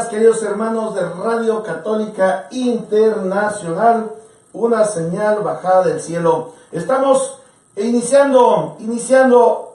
Queridos hermanos de Radio Católica Internacional, una señal bajada del cielo. Estamos iniciando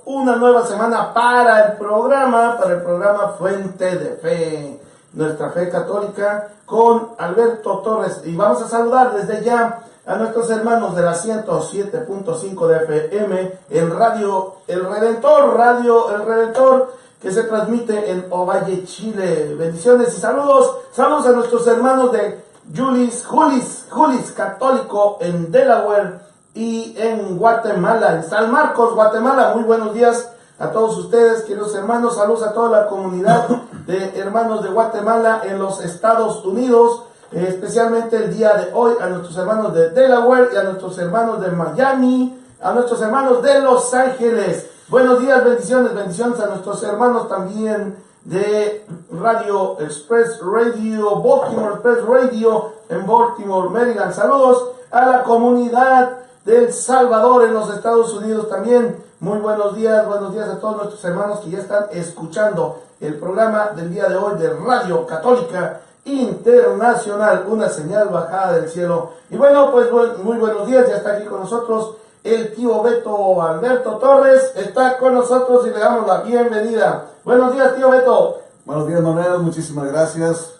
una nueva semana para el programa Fuente de Fe, nuestra fe católica, con Alberto Torres. Y vamos a saludar desde ya a nuestros hermanos de la 107.5 de FM, en Radio El Redentor, que se transmite en Ovalle, Chile. Bendiciones y saludos a nuestros hermanos de Julis Católico en Delaware y en Guatemala, en San Marcos, Guatemala. Muy buenos días a todos ustedes, queridos hermanos. Saludos a toda la comunidad de hermanos de Guatemala en los Estados Unidos, especialmente el día de hoy a nuestros hermanos de Delaware y a nuestros hermanos de Miami, a nuestros hermanos de Los Ángeles. Buenos días, bendiciones a nuestros hermanos también de Radio Express Radio, Baltimore Express Radio en Baltimore, Maryland. Saludos a la comunidad de El Salvador en los Estados Unidos también. Muy buenos días a todos nuestros hermanos que ya están escuchando el programa del día de hoy de Radio Católica Internacional, una señal bajada del cielo. Y bueno, pues muy buenos días, ya está aquí con nosotros el tío Beto. Alberto Torres está con nosotros y le damos la bienvenida. Buenos días, tío Beto. Buenos días, Manuel, muchísimas gracias.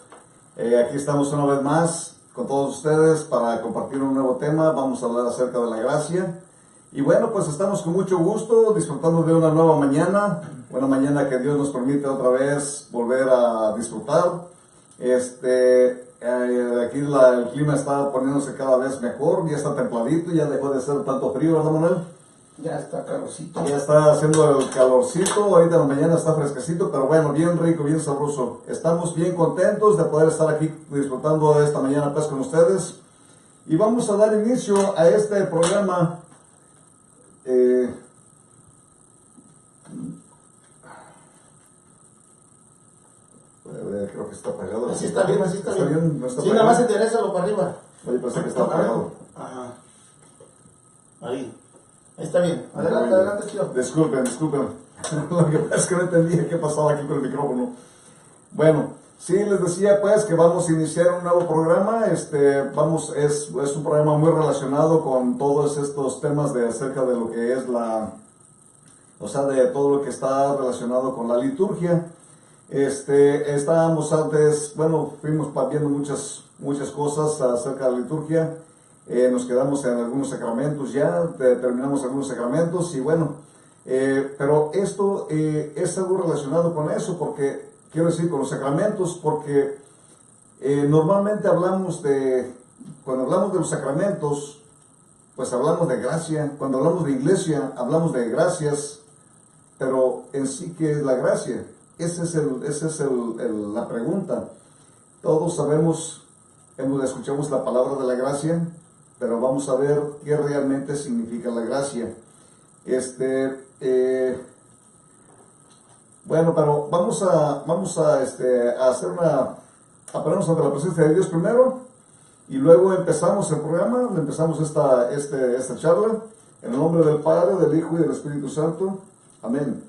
Aquí estamos una vez más con todos ustedes para compartir un nuevo tema. Vamos a hablar acerca de la gracia. Y bueno, pues estamos con mucho gusto disfrutando de una nueva mañana. Una mañana que Dios nos permite otra vez volver a disfrutar. Aquí el clima está poniéndose cada vez mejor. Ya está templadito, ya dejó de ser tanto frío, ¿verdad, Manuel? Ya está calorcito. Ya está haciendo el calorcito, ahorita en la mañana está fresquecito, pero bueno, bien rico, bien sabroso. Estamos bien contentos de poder estar aquí disfrutando de esta mañana pues con ustedes. Y vamos a dar inicio a este programa. Creo que está apagado. Así está bien, así está bien. ¿No está sí, apagado? nada más enderezalo para arriba. Oye, parece que está apagado. Ajá. Ahí está bien. Adelante, tío. Disculpen. Lo que pasa es que no entendía qué pasaba aquí con el micrófono. Bueno, sí, les decía pues que vamos a iniciar un nuevo programa. Es un programa muy relacionado con todos estos temas acerca de lo que es de todo lo que está relacionado con la liturgia. Estábamos antes, fuimos viendo muchas cosas acerca de la liturgia. Nos quedamos en algunos sacramentos ya, terminamos algunos sacramentos y pero esto es algo relacionado con eso, porque quiero decir con los sacramentos, porque normalmente cuando hablamos de los sacramentos, pues hablamos de gracia. Cuando hablamos de iglesia, hablamos de gracias, pero en sí, ¿qué es la gracia? Esa es la pregunta. Todos sabemos, escuchamos la palabra de la gracia, pero vamos a ver qué realmente significa la gracia. Pero vamos a ponernos ante la presencia de Dios primero, y luego empezamos el programa, empezamos esta charla, en el nombre del Padre, del Hijo y del Espíritu Santo. Amén.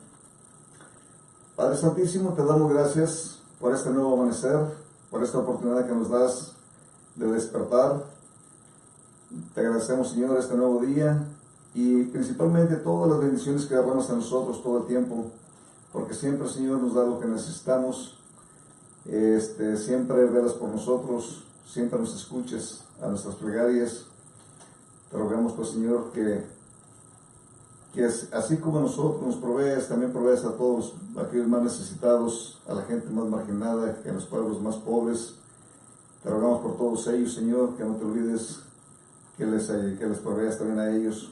Padre Santísimo, te damos gracias por este nuevo amanecer, por esta oportunidad que nos das de despertar. Te agradecemos, Señor, este nuevo día y principalmente todas las bendiciones que derramas a nosotros todo el tiempo, porque siempre, Señor, nos da lo que necesitamos. Siempre velas por nosotros, siempre nos escuches a nuestras plegarias. Te rogamos, pues, Señor, que así como nosotros nos provees, también provees a todos aquellos más necesitados, a la gente más marginada, a los pueblos más pobres. Te rogamos por todos ellos, Señor, que no te olvides que les proveas también a ellos.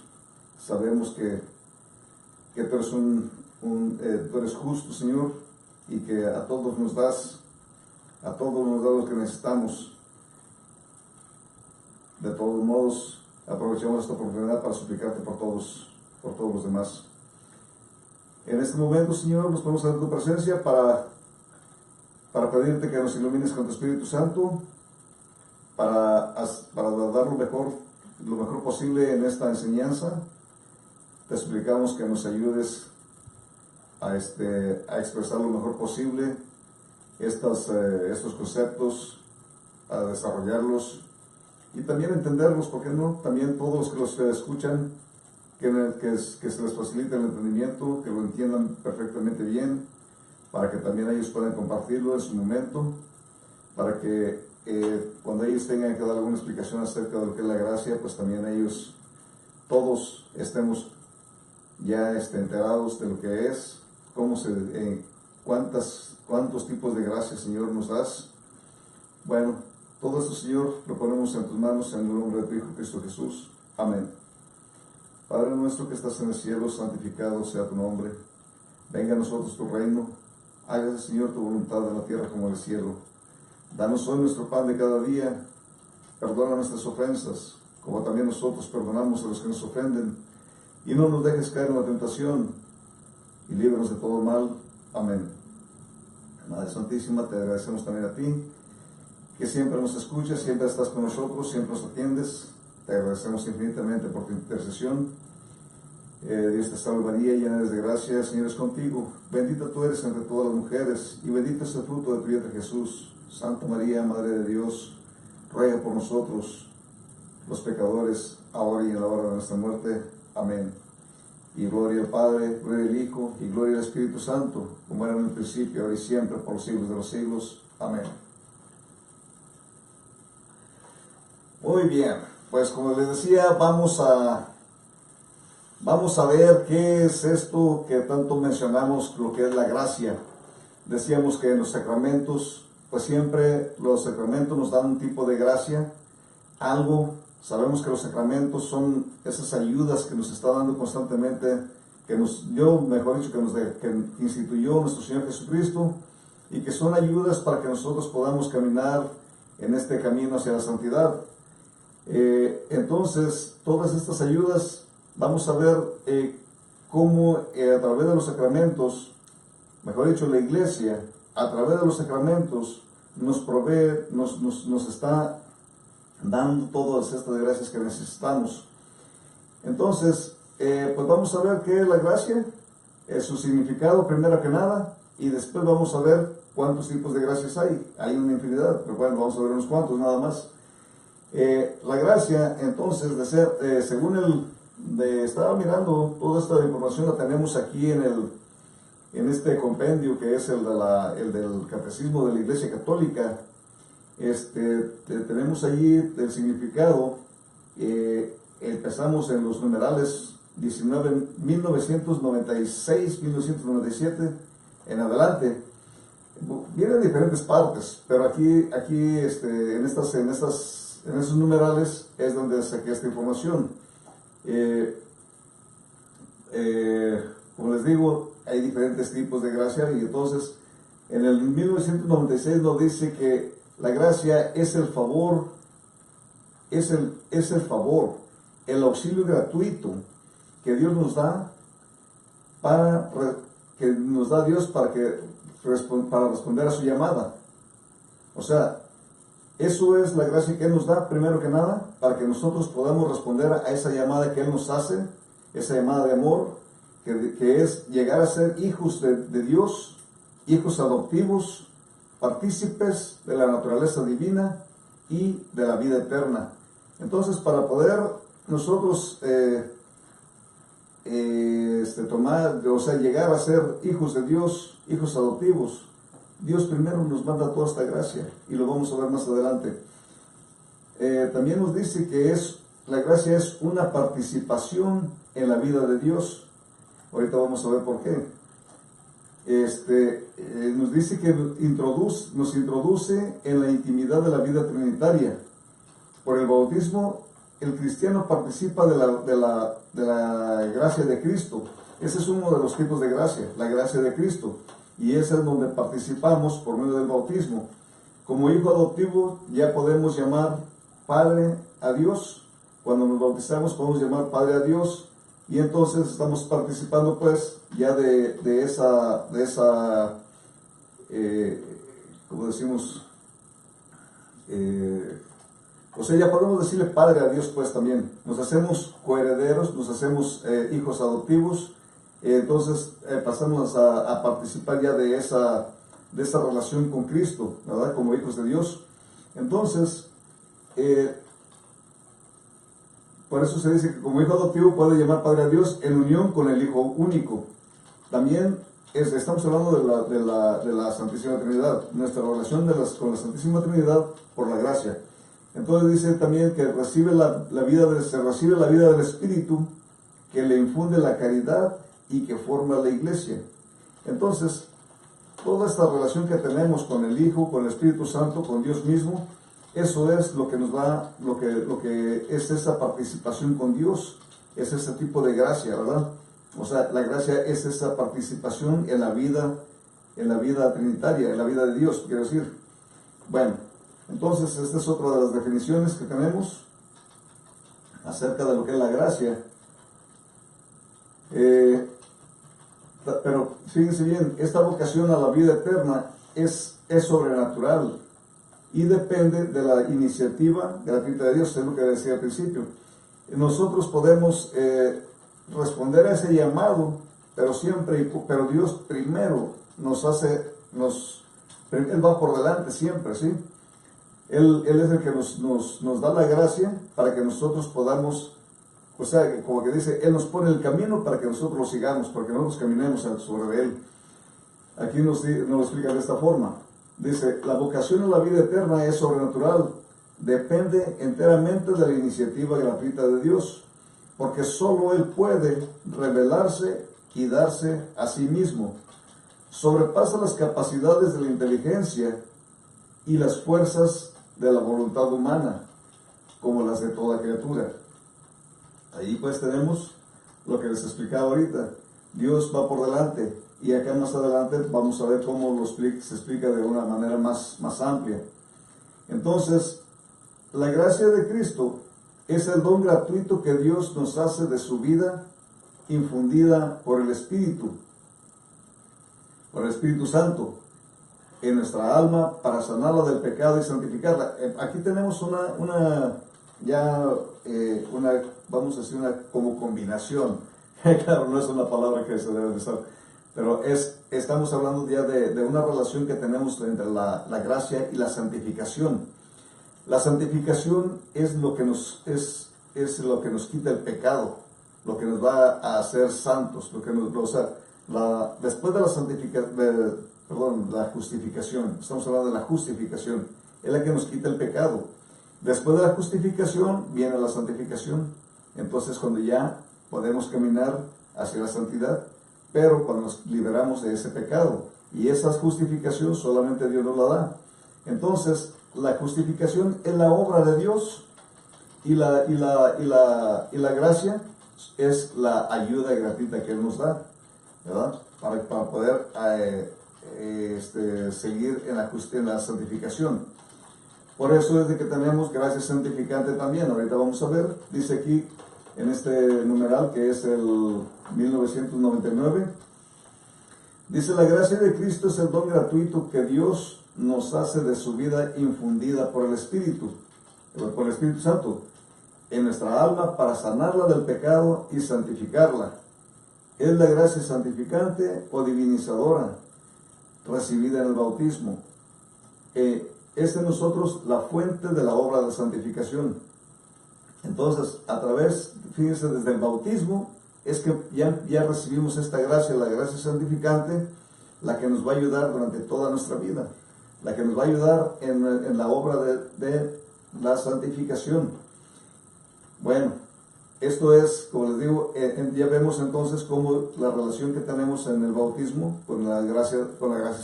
Sabemos que tú eres tú eres justo, Señor, y que a todos nos das lo que necesitamos. De todos modos, aprovechamos esta oportunidad para suplicarte por todos los demás. En este momento, Señor, nos ponemos ante tu presencia para pedirte que nos ilumines con tu Espíritu Santo, para dar lo mejor posible en esta enseñanza. Te suplicamos que nos ayudes a expresar lo mejor posible estos conceptos, a desarrollarlos y también entenderlos, ¿por qué no? También todos los que escuchan, que se les facilite el entendimiento, que lo entiendan perfectamente bien, para que también ellos puedan compartirlo en su momento, para que cuando ellos tengan que dar alguna explicación acerca de lo que es la gracia, pues también ellos, todos estemos ya enterados de lo que es, cuántos tipos de gracia, Señor, nos das. Bueno, todo esto, Señor, lo ponemos en tus manos en el nombre de tu Hijo Cristo Jesús. Amén. Padre nuestro que estás en el cielo, santificado sea tu nombre. Venga a nosotros tu reino. Hágase, Señor, tu voluntad en la tierra como en el cielo. Danos hoy nuestro pan de cada día. Perdona nuestras ofensas, como también nosotros perdonamos a los que nos ofenden. Y no nos dejes caer en la tentación, y líbranos de todo mal. Amén. Madre Santísima, te agradecemos también a ti, que siempre nos escuchas, siempre estás con nosotros, siempre nos atiendes. Te agradecemos infinitamente por tu intercesión. Dios te salve María, llena eres de gracia, el Señor es contigo. Bendita tú eres entre todas las mujeres, y bendito es el fruto de tu vientre Jesús. Santa María, Madre de Dios, ruega por nosotros, los pecadores, ahora y en la hora de nuestra muerte. Amén. Y gloria al Padre, gloria al Hijo, y gloria al Espíritu Santo, como era en el principio, ahora y siempre, por los siglos de los siglos. Amén. Muy bien, pues como les decía, vamos a ver qué es esto que tanto mencionamos, lo que es la gracia. Decíamos que en los sacramentos, pues siempre los sacramentos nos dan un tipo de gracia, algo. Sabemos que los sacramentos son esas ayudas que nos está dando constantemente, que instituyó nuestro Señor Jesucristo, y que son ayudas para que nosotros podamos caminar en este camino hacia la santidad. Entonces, todas estas ayudas, vamos a ver cómo a través de los sacramentos, mejor dicho, la Iglesia, a través de los sacramentos, nos provee, nos está dando todas estas gracias que necesitamos. Entonces, pues vamos a ver qué es la gracia, su significado primero que nada, y después vamos a ver cuántos tipos de gracias hay. Hay una infinidad, pero bueno, vamos a ver unos cuantos nada más. La gracia, entonces, estaba mirando toda esta información, la tenemos aquí en este compendio que es el del Catecismo de la Iglesia Católica. Tenemos allí el significado. Empezamos en los numerales 1996, 1997 en adelante. Vienen diferentes partes, pero aquí en esos numerales es donde saqué esta información. Como les digo, hay diferentes tipos de gracia, y entonces en el 1996 nos dice que la gracia es el favor, el auxilio gratuito que Dios nos da para responder a su llamada. O sea, eso es la gracia que Él nos da, primero que nada, para que nosotros podamos responder a esa llamada que Él nos hace, esa llamada de amor, que es llegar a ser hijos de Dios, hijos adoptivos, partícipes de la naturaleza divina y de la vida eterna. Entonces, para poder nosotros llegar a ser hijos de Dios, hijos adoptivos, Dios primero nos manda toda esta gracia, y lo vamos a ver más adelante. También nos dice que la gracia es una participación en la vida de Dios. Ahorita vamos a ver por qué. Nos dice que nos introduce en la intimidad de la vida trinitaria. Por el bautismo, el cristiano participa de la gracia de Cristo. Ese es uno de los tipos de gracia, la gracia de Cristo. Y ese es donde participamos por medio del bautismo. Como hijo adoptivo ya podemos llamar Padre a Dios. Cuando nos bautizamos podemos llamar Padre a Dios, y entonces estamos participando pues ya de esa como decimos, ya podemos decirle Padre a Dios pues también. Nos hacemos coherederos, nos hacemos hijos adoptivos. Entonces pasamos a participar ya de esa relación con Cristo, ¿verdad? Como hijos de Dios. Entonces, por eso se dice que como hijo adoptivo puede llamar Padre a Dios en unión con el Hijo único. También estamos hablando de la Santísima Trinidad, nuestra relación con la Santísima Trinidad por la gracia. Entonces dice también que se recibe la vida del Espíritu, que le infunde la caridad y que forma la Iglesia. Entonces, toda esta relación que tenemos con el Hijo, con el Espíritu Santo, con Dios mismo, eso es lo que nos da, lo que es esa participación con Dios, es ese tipo de gracia, ¿verdad? O sea, la gracia es esa participación en la vida trinitaria, en la vida de Dios, quiero decir. Bueno, entonces esta es otra de las definiciones que tenemos acerca de lo que es la gracia. Pero fíjense bien, esta vocación a la vida eterna es sobrenatural y depende de la iniciativa gratuita de Dios, es lo que decía al principio. Nosotros podemos responder a ese llamado, pero Dios primero Él va por delante siempre, ¿sí? Él es el que nos da la gracia para que nosotros podamos, o sea, como que dice, Él nos pone el camino para que nosotros lo sigamos, para que nosotros caminemos sobre Él. Aquí nos lo explica de esta forma. Dice, la vocación a la vida eterna es sobrenatural depende enteramente de la iniciativa gratuita de Dios, porque solo Él puede revelarse y darse a sí mismo. Sobrepasa las capacidades de la inteligencia y las fuerzas de la voluntad humana, como las de toda criatura. Ahí pues tenemos lo que les explicaba ahorita. Dios va por delante, y acá más adelante vamos a ver cómo se explica de una manera más amplia. Entonces, la gracia de Cristo es el don gratuito que Dios nos hace de su vida, infundida por el Espíritu Santo, en nuestra alma, para sanarla del pecado y santificarla. Aquí tenemos una vamos a decir, una como combinación. Claro, no es una palabra que se debe usar, pero estamos hablando ya de una relación que tenemos entre la gracia y la santificación. La santificación es lo que nos quita el pecado, lo que nos va a hacer santos, después de la justificación, estamos hablando de la justificación, es la que nos quita el pecado. Después de la justificación viene la santificación. Entonces, cuando ya podemos caminar hacia la santidad, pero cuando nos liberamos de ese pecado, y esa justificación solamente Dios nos la da. Entonces, la justificación es la obra de Dios, y la gracia es la ayuda gratuita que Él nos da, ¿verdad? Para poder seguir en la santificación. Por eso es de que tenemos gracia santificante también. Ahorita vamos a ver, dice aquí en este numeral que es el 1999, dice: la gracia de Cristo es el don gratuito que Dios nos hace de su vida, infundida por el Espíritu Santo, en nuestra alma, para sanarla del pecado y santificarla. Es la gracia santificante o divinizadora recibida en el bautismo. Es en nosotros la fuente de la obra de santificación. Entonces, fíjense, desde el bautismo es que ya recibimos esta gracia, la gracia santificante, la que nos va a ayudar durante toda nuestra vida, la que nos va a ayudar en la obra de la santificación. Bueno, esto es, como les digo, ya vemos entonces cómo la relación que tenemos en el bautismo con la gracia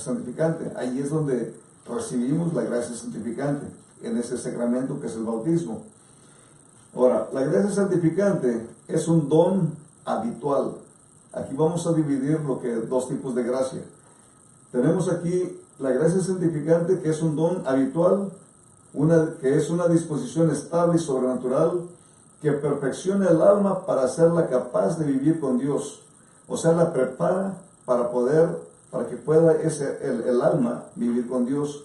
santificante. Ahí es donde recibimos la gracia santificante, en ese sacramento que es el bautismo. Ahora, la gracia santificante es un don habitual. Aquí vamos a dividir dos tipos de gracia. Tenemos aquí la gracia santificante, que es un don habitual, que es una disposición estable y sobrenatural que perfecciona el alma para hacerla capaz de vivir con Dios. O sea, la prepara para que pueda el alma vivir con Dios.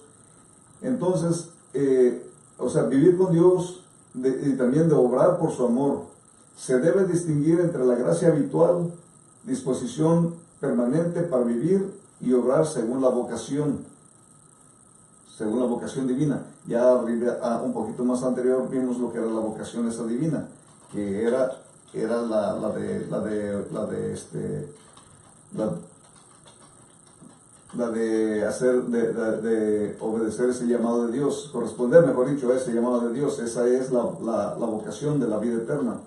Entonces, vivir con Dios y también de obrar por su amor. Se debe distinguir entre la gracia habitual, disposición permanente para vivir y obrar según la vocación divina. Ya un poquito más anterior vimos lo que era la vocación esa divina, que era la de obedecer ese llamado de Dios, corresponder, mejor dicho, a ese llamado de Dios. Esa es la vocación de la vida eterna,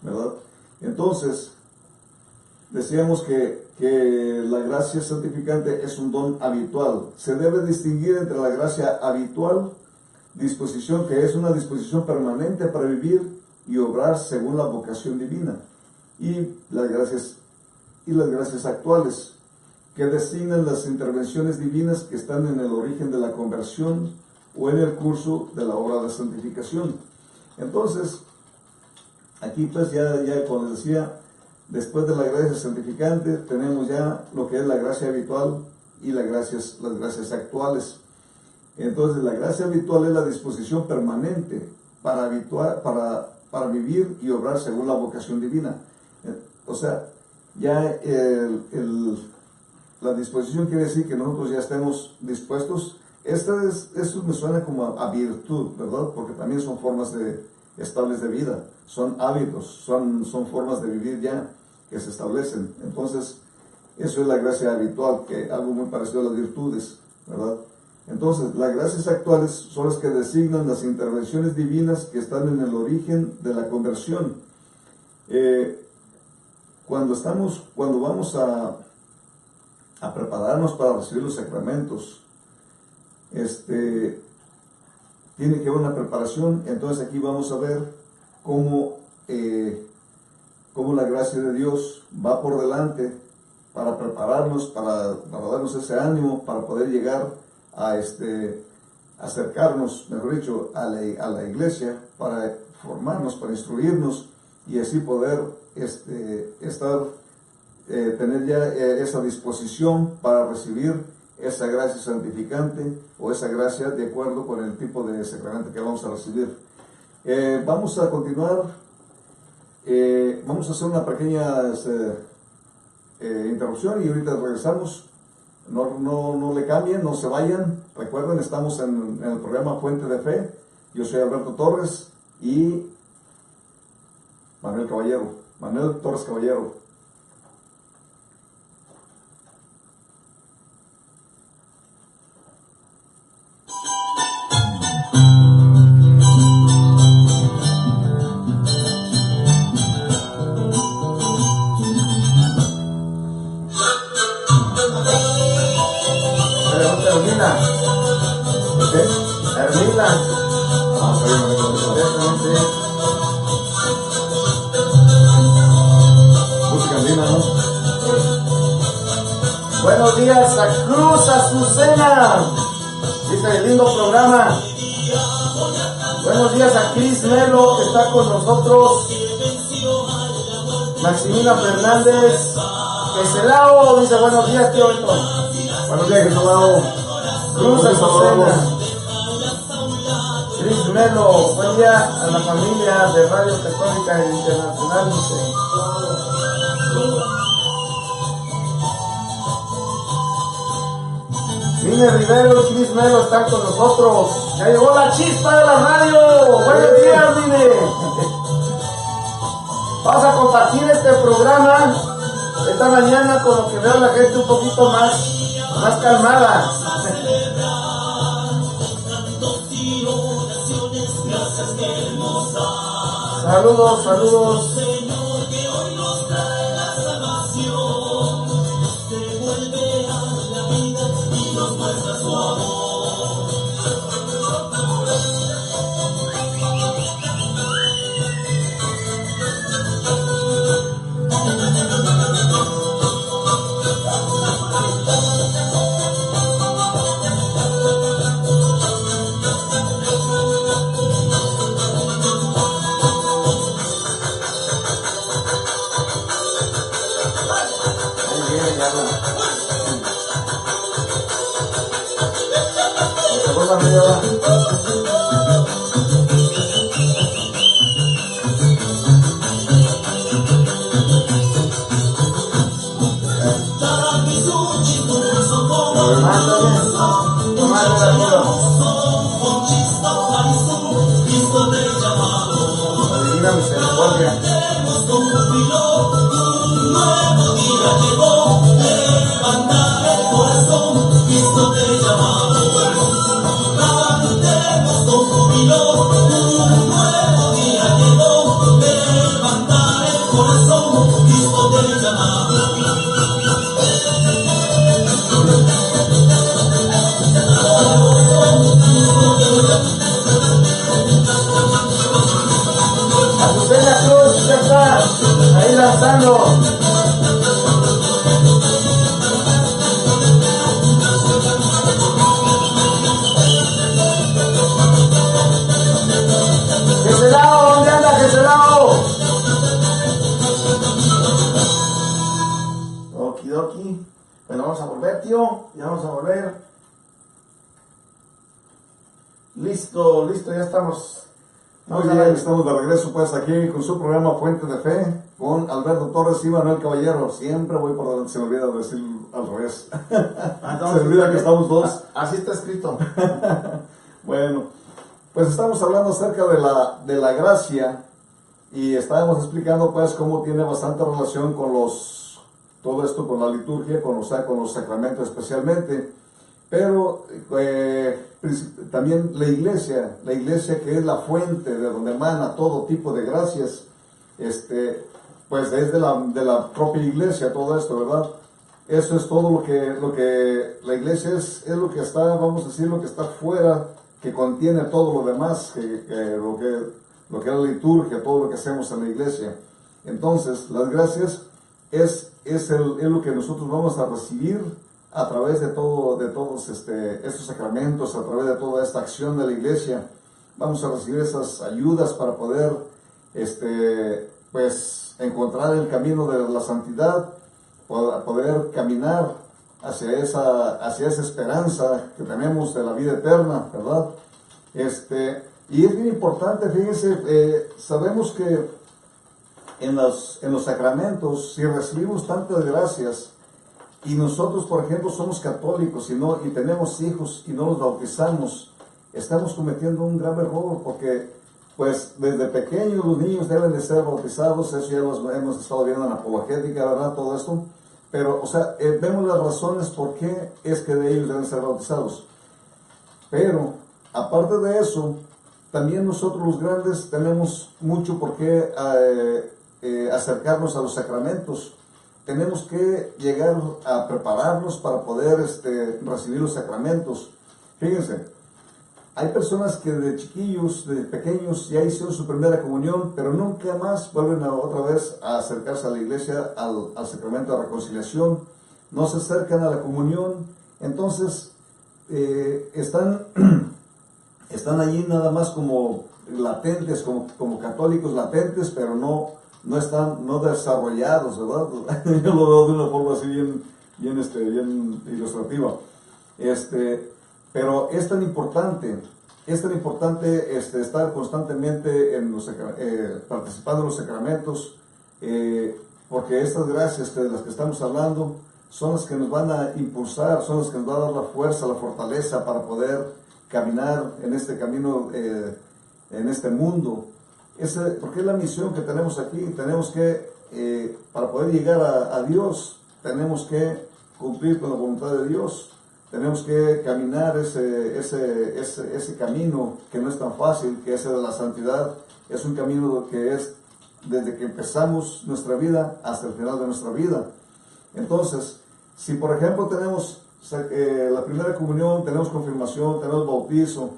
¿verdad? Entonces, decíamos que la gracia santificante es un don habitual. Se debe distinguir entre la gracia habitual, disposición, que es una disposición permanente para vivir y obrar según la vocación divina, y las gracias actuales, que designan las intervenciones divinas que están en el origen de la conversión o en el curso de la obra de santificación. Entonces, aquí pues ya como les decía, después de la gracia santificante tenemos ya lo que es la gracia habitual y las gracias actuales. Entonces, la gracia habitual es la disposición permanente para vivir y obrar según la vocación divina. O sea, ya la disposición quiere decir que nosotros ya estemos dispuestos. Esto me suena como a virtud, ¿verdad? Porque también son formas estables de vida, son hábitos, son formas de vivir ya que se establecen. Entonces, eso es la gracia habitual, que algo muy parecido a las virtudes, ¿verdad? Entonces, las gracias actuales son las que designan las intervenciones divinas que están en el origen de la conversión. Cuando vamos a prepararnos para recibir los sacramentos, tiene que haber una preparación. Entonces aquí vamos a ver cómo la gracia de Dios va por delante para prepararnos, para darnos ese ánimo, para poder llegar a acercarnos, mejor dicho, a la iglesia, para formarnos, para instruirnos y así poder tener ya esa disposición para recibir esa gracia santificante o esa gracia de acuerdo con el tipo de sacramento que vamos a recibir. Vamos a continuar, vamos a hacer una pequeña interrupción y ahorita regresamos. No le cambien, no se vayan. Recuerden, estamos en el programa Fuente de Fe. Yo soy Alberto Torres y Manuel Torres Caballero. Buenos días a Cruz Azucena, dice el lindo programa. Buenos días a Cris Melo, que está con nosotros. Maximina Fernández, Queselao, dice buenos días, tío Beto. Buenos días, Queselao. Cruz Azucena. Cris Melo, buen día a la familia de Radio Católica Internacional, dice. Mine Rivero y Cris Melo están con nosotros. Ya llegó la chispa de la radio. Buenos días, Mine. Vamos a compartir este programa esta mañana con lo que veo la gente un poquito más calmada. Saludos. Listo, ya estamos. Muy bien, estamos de regreso pues aquí con su programa Fuente de Fe, con Alberto Torres y Manuel Caballero. Siempre voy por delante, se me olvida decir al revés. Se me olvida que estamos dos. Así está escrito. Bueno, pues estamos hablando acerca de la gracia y estábamos explicando pues cómo tiene bastante relación con todo esto, con la liturgia, con los sacramentos especialmente. Pero también la iglesia que es la fuente de donde emana todo tipo de gracias, pues es de la propia iglesia todo esto, ¿verdad? Eso es todo lo que la iglesia es lo que está, vamos a decir, lo que está fuera, que contiene todo lo demás, lo que es la liturgia, todo lo que hacemos en la iglesia. Entonces, las gracias es lo que nosotros vamos a recibir a través de todos estos sacramentos, a través de toda esta acción de la iglesia. Vamos a recibir esas ayudas para poder, pues, encontrar el camino de la santidad, poder caminar hacia esa esperanza que tenemos de la vida eterna, ¿verdad? Y es bien importante, fíjense, sabemos que en los sacramentos, si recibimos tantas gracias, y nosotros, por ejemplo, somos católicos y tenemos hijos y no los bautizamos, estamos cometiendo un grave error, porque pues desde pequeños los niños deben de ser bautizados. Eso ya lo hemos estado viendo en la apologética, ¿verdad? Todo esto. Pero, o sea, vemos las razones por qué es que de ellos deben ser bautizados. Pero, aparte de eso, también nosotros los grandes tenemos mucho por qué acercarnos a los sacramentos. Tenemos que llegar a prepararnos para poder recibir los sacramentos. Fíjense, hay personas que de chiquillos, de pequeños, ya hicieron su primera comunión, pero nunca más vuelven otra vez a acercarse a la iglesia, al sacramento de reconciliación. No se acercan a la comunión. Entonces, están allí nada más como latentes, como católicos latentes, pero no desarrollados, ¿verdad? Yo lo veo de una forma así bien ilustrativa. Pero es tan importante estar constantemente participando en los sacramentos, porque estas gracias de las que estamos hablando son las que nos van a impulsar, son las que nos van a dar la fuerza, la fortaleza para poder caminar en este camino, en este mundo. Porque es la misión que tenemos aquí. Tenemos que, para poder llegar a Dios, tenemos que cumplir con la voluntad de Dios. Tenemos que caminar ese camino que no es tan fácil, que ese de la santidad. Es un camino que es desde que empezamos nuestra vida hasta el final de nuestra vida. Entonces, si por ejemplo tenemos la primera comunión, tenemos confirmación, tenemos bautizo,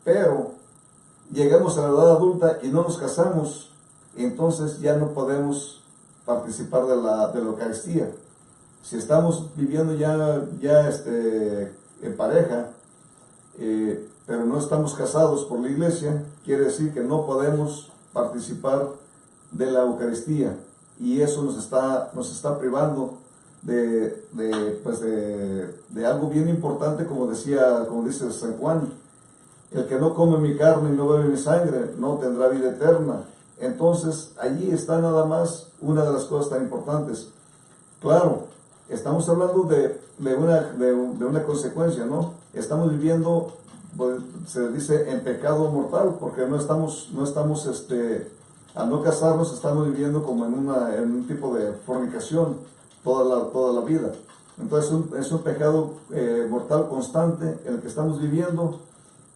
pero llegamos a la edad adulta y no nos casamos, entonces ya no podemos participar de la Eucaristía. Si estamos viviendo ya en pareja, pero no estamos casados por la iglesia, quiere decir que no podemos participar de la Eucaristía, y eso nos está privando de algo bien importante, como dice San Juan: el que no come mi carne y no bebe mi sangre no tendrá vida eterna. Entonces, allí está nada más una de las cosas tan importantes. Claro, estamos hablando de una consecuencia, ¿no? Estamos viviendo, pues, se dice, en pecado mortal, porque al no casarnos, estamos viviendo como en un tipo de fornicación toda la vida. Entonces, es un pecado mortal constante en el que estamos viviendo,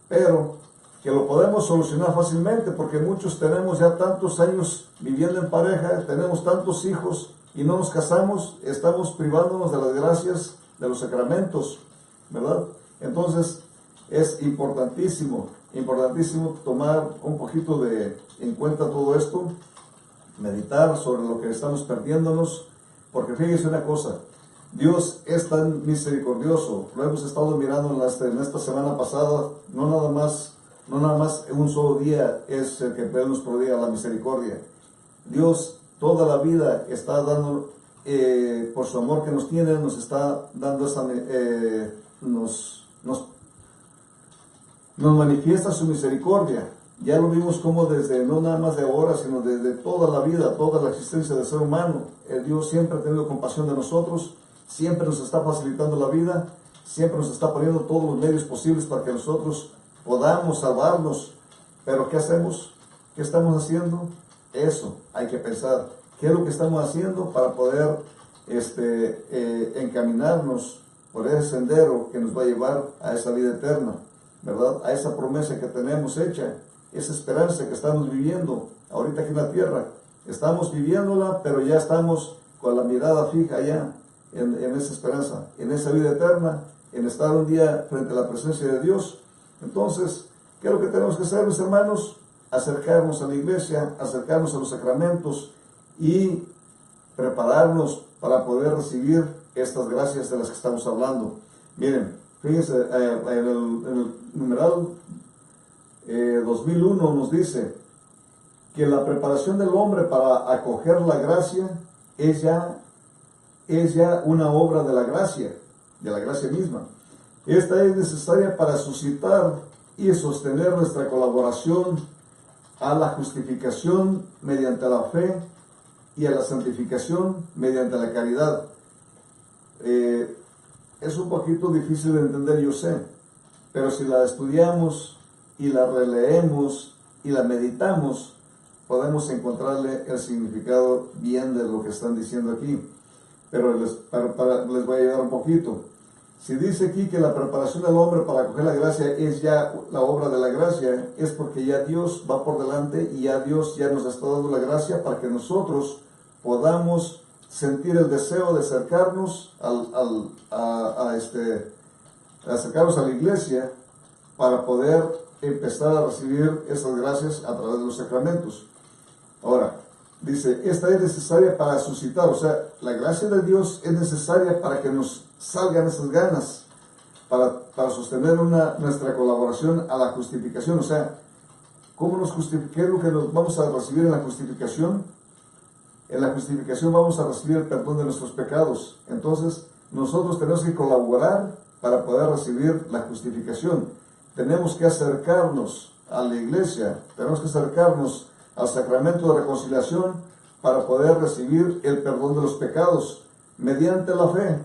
pero que lo podemos solucionar fácilmente, porque muchos tenemos ya tantos años viviendo en pareja, tenemos tantos hijos y no nos casamos, estamos privándonos de las gracias de los sacramentos, ¿verdad? Entonces es importantísimo tomar un poquito en cuenta todo esto, meditar sobre lo que estamos perdiéndonos, porque fíjese una cosa: Dios es tan misericordioso. Lo hemos estado mirando en esta semana pasada. No nada más en un solo día es el que nos prodiga la misericordia. Dios toda la vida está dando, por su amor que nos tiene, nos está dando nos manifiesta su misericordia. Ya lo vimos como no nada más de ahora, sino desde toda la vida, toda la existencia del ser humano. El Dios siempre ha tenido compasión de nosotros, siempre nos está facilitando la vida, siempre nos está poniendo todos los medios posibles para que nosotros podamos salvarnos. Pero ¿qué hacemos? ¿Qué estamos haciendo? Eso hay que pensar. ¿Qué es lo que estamos haciendo para poder encaminarnos por ese sendero que nos va a llevar a esa vida eterna, ¿verdad? A esa promesa que tenemos hecha, esa esperanza que estamos viviendo ahorita aquí en la tierra. Estamos viviéndola, pero ya estamos con la mirada fija allá en esa esperanza, en esa vida eterna, en estar un día frente a la presencia de Dios. Entonces, ¿qué es lo que tenemos que hacer, mis hermanos? Acercarnos a la iglesia, acercarnos a los sacramentos y prepararnos para poder recibir estas gracias de las que estamos hablando. Miren, fíjense, en el numeral 2001 nos dice que la preparación del hombre para acoger la gracia es ya una obra de la gracia misma. Esta es necesaria para suscitar y sostener nuestra colaboración a la justificación mediante la fe y a la santificación mediante la caridad. Es un poquito difícil de entender, yo sé, pero si la estudiamos y la releemos y la meditamos, podemos encontrarle el significado bien de lo que están diciendo aquí. Pero les voy a ayudar un poquito. Si dice aquí que la preparación del hombre para acoger la gracia es ya la obra de la gracia, es porque ya Dios va por delante y ya Dios ya nos está dando la gracia para que nosotros podamos sentir el deseo de acercarnos acercarnos a la iglesia para poder empezar a recibir esas gracias a través de los sacramentos. Ahora, dice, esta es necesaria para suscitar, o sea, la gracia de Dios es necesaria para que nos salgan esas ganas, para sostener nuestra colaboración a la justificación. O sea, ¿qué es lo que nos vamos a recibir en la justificación? En la justificación vamos a recibir el perdón de nuestros pecados. Entonces, nosotros tenemos que colaborar para poder recibir la justificación. Tenemos que acercarnos a la iglesia, tenemos que acercarnos al sacramento de reconciliación para poder recibir el perdón de los pecados mediante la fe,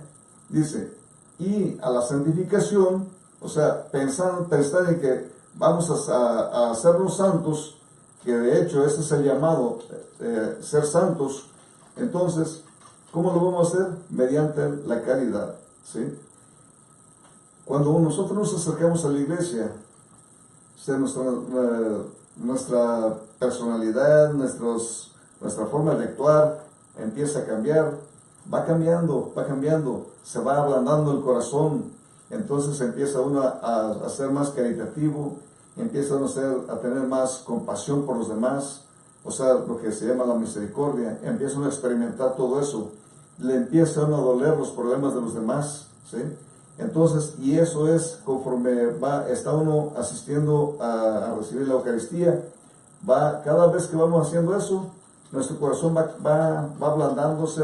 dice, y a la santificación, o sea, pensar en que vamos a hacernos santos, que de hecho ese es el llamado, ser santos. Entonces, ¿cómo lo vamos a hacer? Mediante la caridad, ¿sí? Cuando nosotros nos acercamos a la iglesia, nuestra personalidad, nuestra forma de actuar empieza a cambiar, va cambiando, se va ablandando el corazón, entonces empieza uno a ser más caritativo, empieza uno a tener más compasión por los demás, o sea, lo que se llama la misericordia, empieza uno a experimentar todo eso, le empieza uno a doler los problemas de los demás, ¿sí? Entonces, y eso es conforme está uno asistiendo a recibir la Eucaristía, cada vez que vamos haciendo eso, nuestro corazón va ablandándose,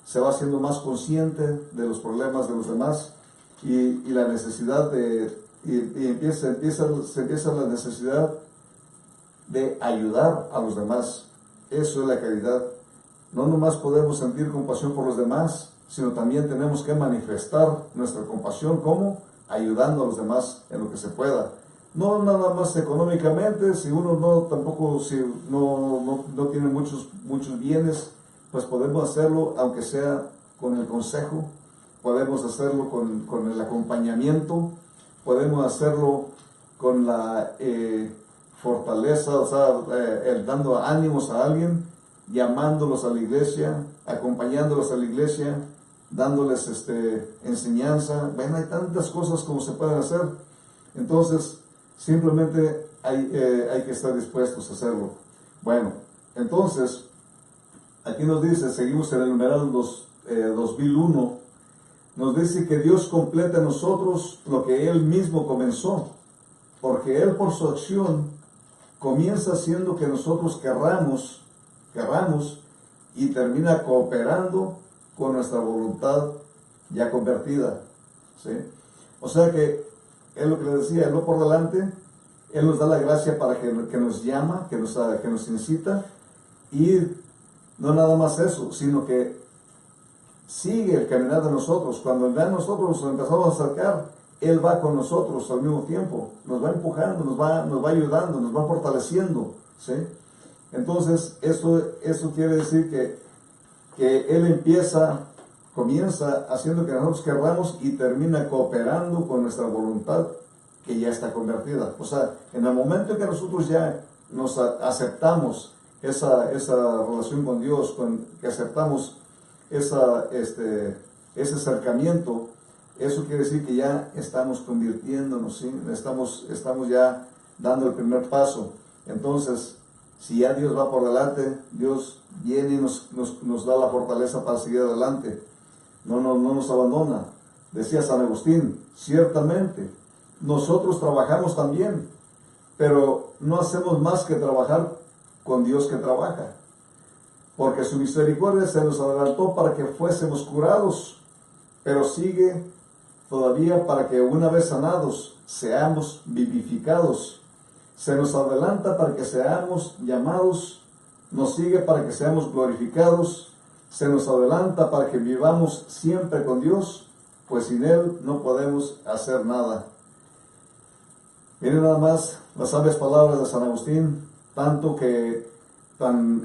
se va haciendo más consciente de los problemas de los demás y la necesidad se empieza la necesidad de ayudar a los demás. Eso es la caridad. No nomás podemos sentir compasión por los demás, sino también tenemos que manifestar nuestra compasión, ¿cómo? Ayudando a los demás en lo que se pueda. No nada más económicamente, si uno no tiene muchos bienes, pues podemos hacerlo, aunque sea con el consejo, podemos hacerlo con el acompañamiento, podemos hacerlo con la fortaleza, o sea, dando ánimos a alguien, llamándolos a la iglesia, acompañándolos a la iglesia, dándoles enseñanza. Bueno, hay tantas cosas como se pueden hacer. Entonces, simplemente hay que estar dispuestos a hacerlo. Bueno, entonces, aquí nos dice, seguimos en el numeral 2001, nos dice que Dios completa en nosotros lo que Él mismo comenzó, porque Él por su acción comienza haciendo que nosotros querramos y termina cooperando con nuestra voluntad ya convertida, ¿sí? O sea que es lo que le decía, Él va por delante, Él nos da la gracia para que nos llama, que nos incita, y no nada más eso, sino que sigue el caminar de nosotros. Cuando ya nosotros nos empezamos a acercar, Él va con nosotros al mismo tiempo, nos va empujando, nos va ayudando, nos va fortaleciendo, ¿sí? Entonces, eso quiere decir que Él empieza comienza haciendo que nosotros querramos y termina cooperando con nuestra voluntad que ya está convertida. O sea, en el momento en que nosotros ya nos aceptamos esa relación con Dios, que aceptamos ese acercamiento, eso quiere decir que ya estamos convirtiéndonos, ¿sí? Estamos ya dando el primer paso. Entonces, si ya Dios va por delante, Dios viene y nos da la fortaleza para seguir adelante. No nos abandona. Decía San Agustín, ciertamente, nosotros trabajamos también, pero no hacemos más que trabajar con Dios que trabaja. Porque su misericordia se nos adelantó para que fuésemos curados, pero sigue todavía para que una vez sanados seamos vivificados. Se nos adelanta para que seamos llamados, nos sigue para que seamos glorificados, se nos adelanta para que vivamos siempre con Dios, pues sin Él no podemos hacer nada. Miren nada más las sabias palabras de San Agustín,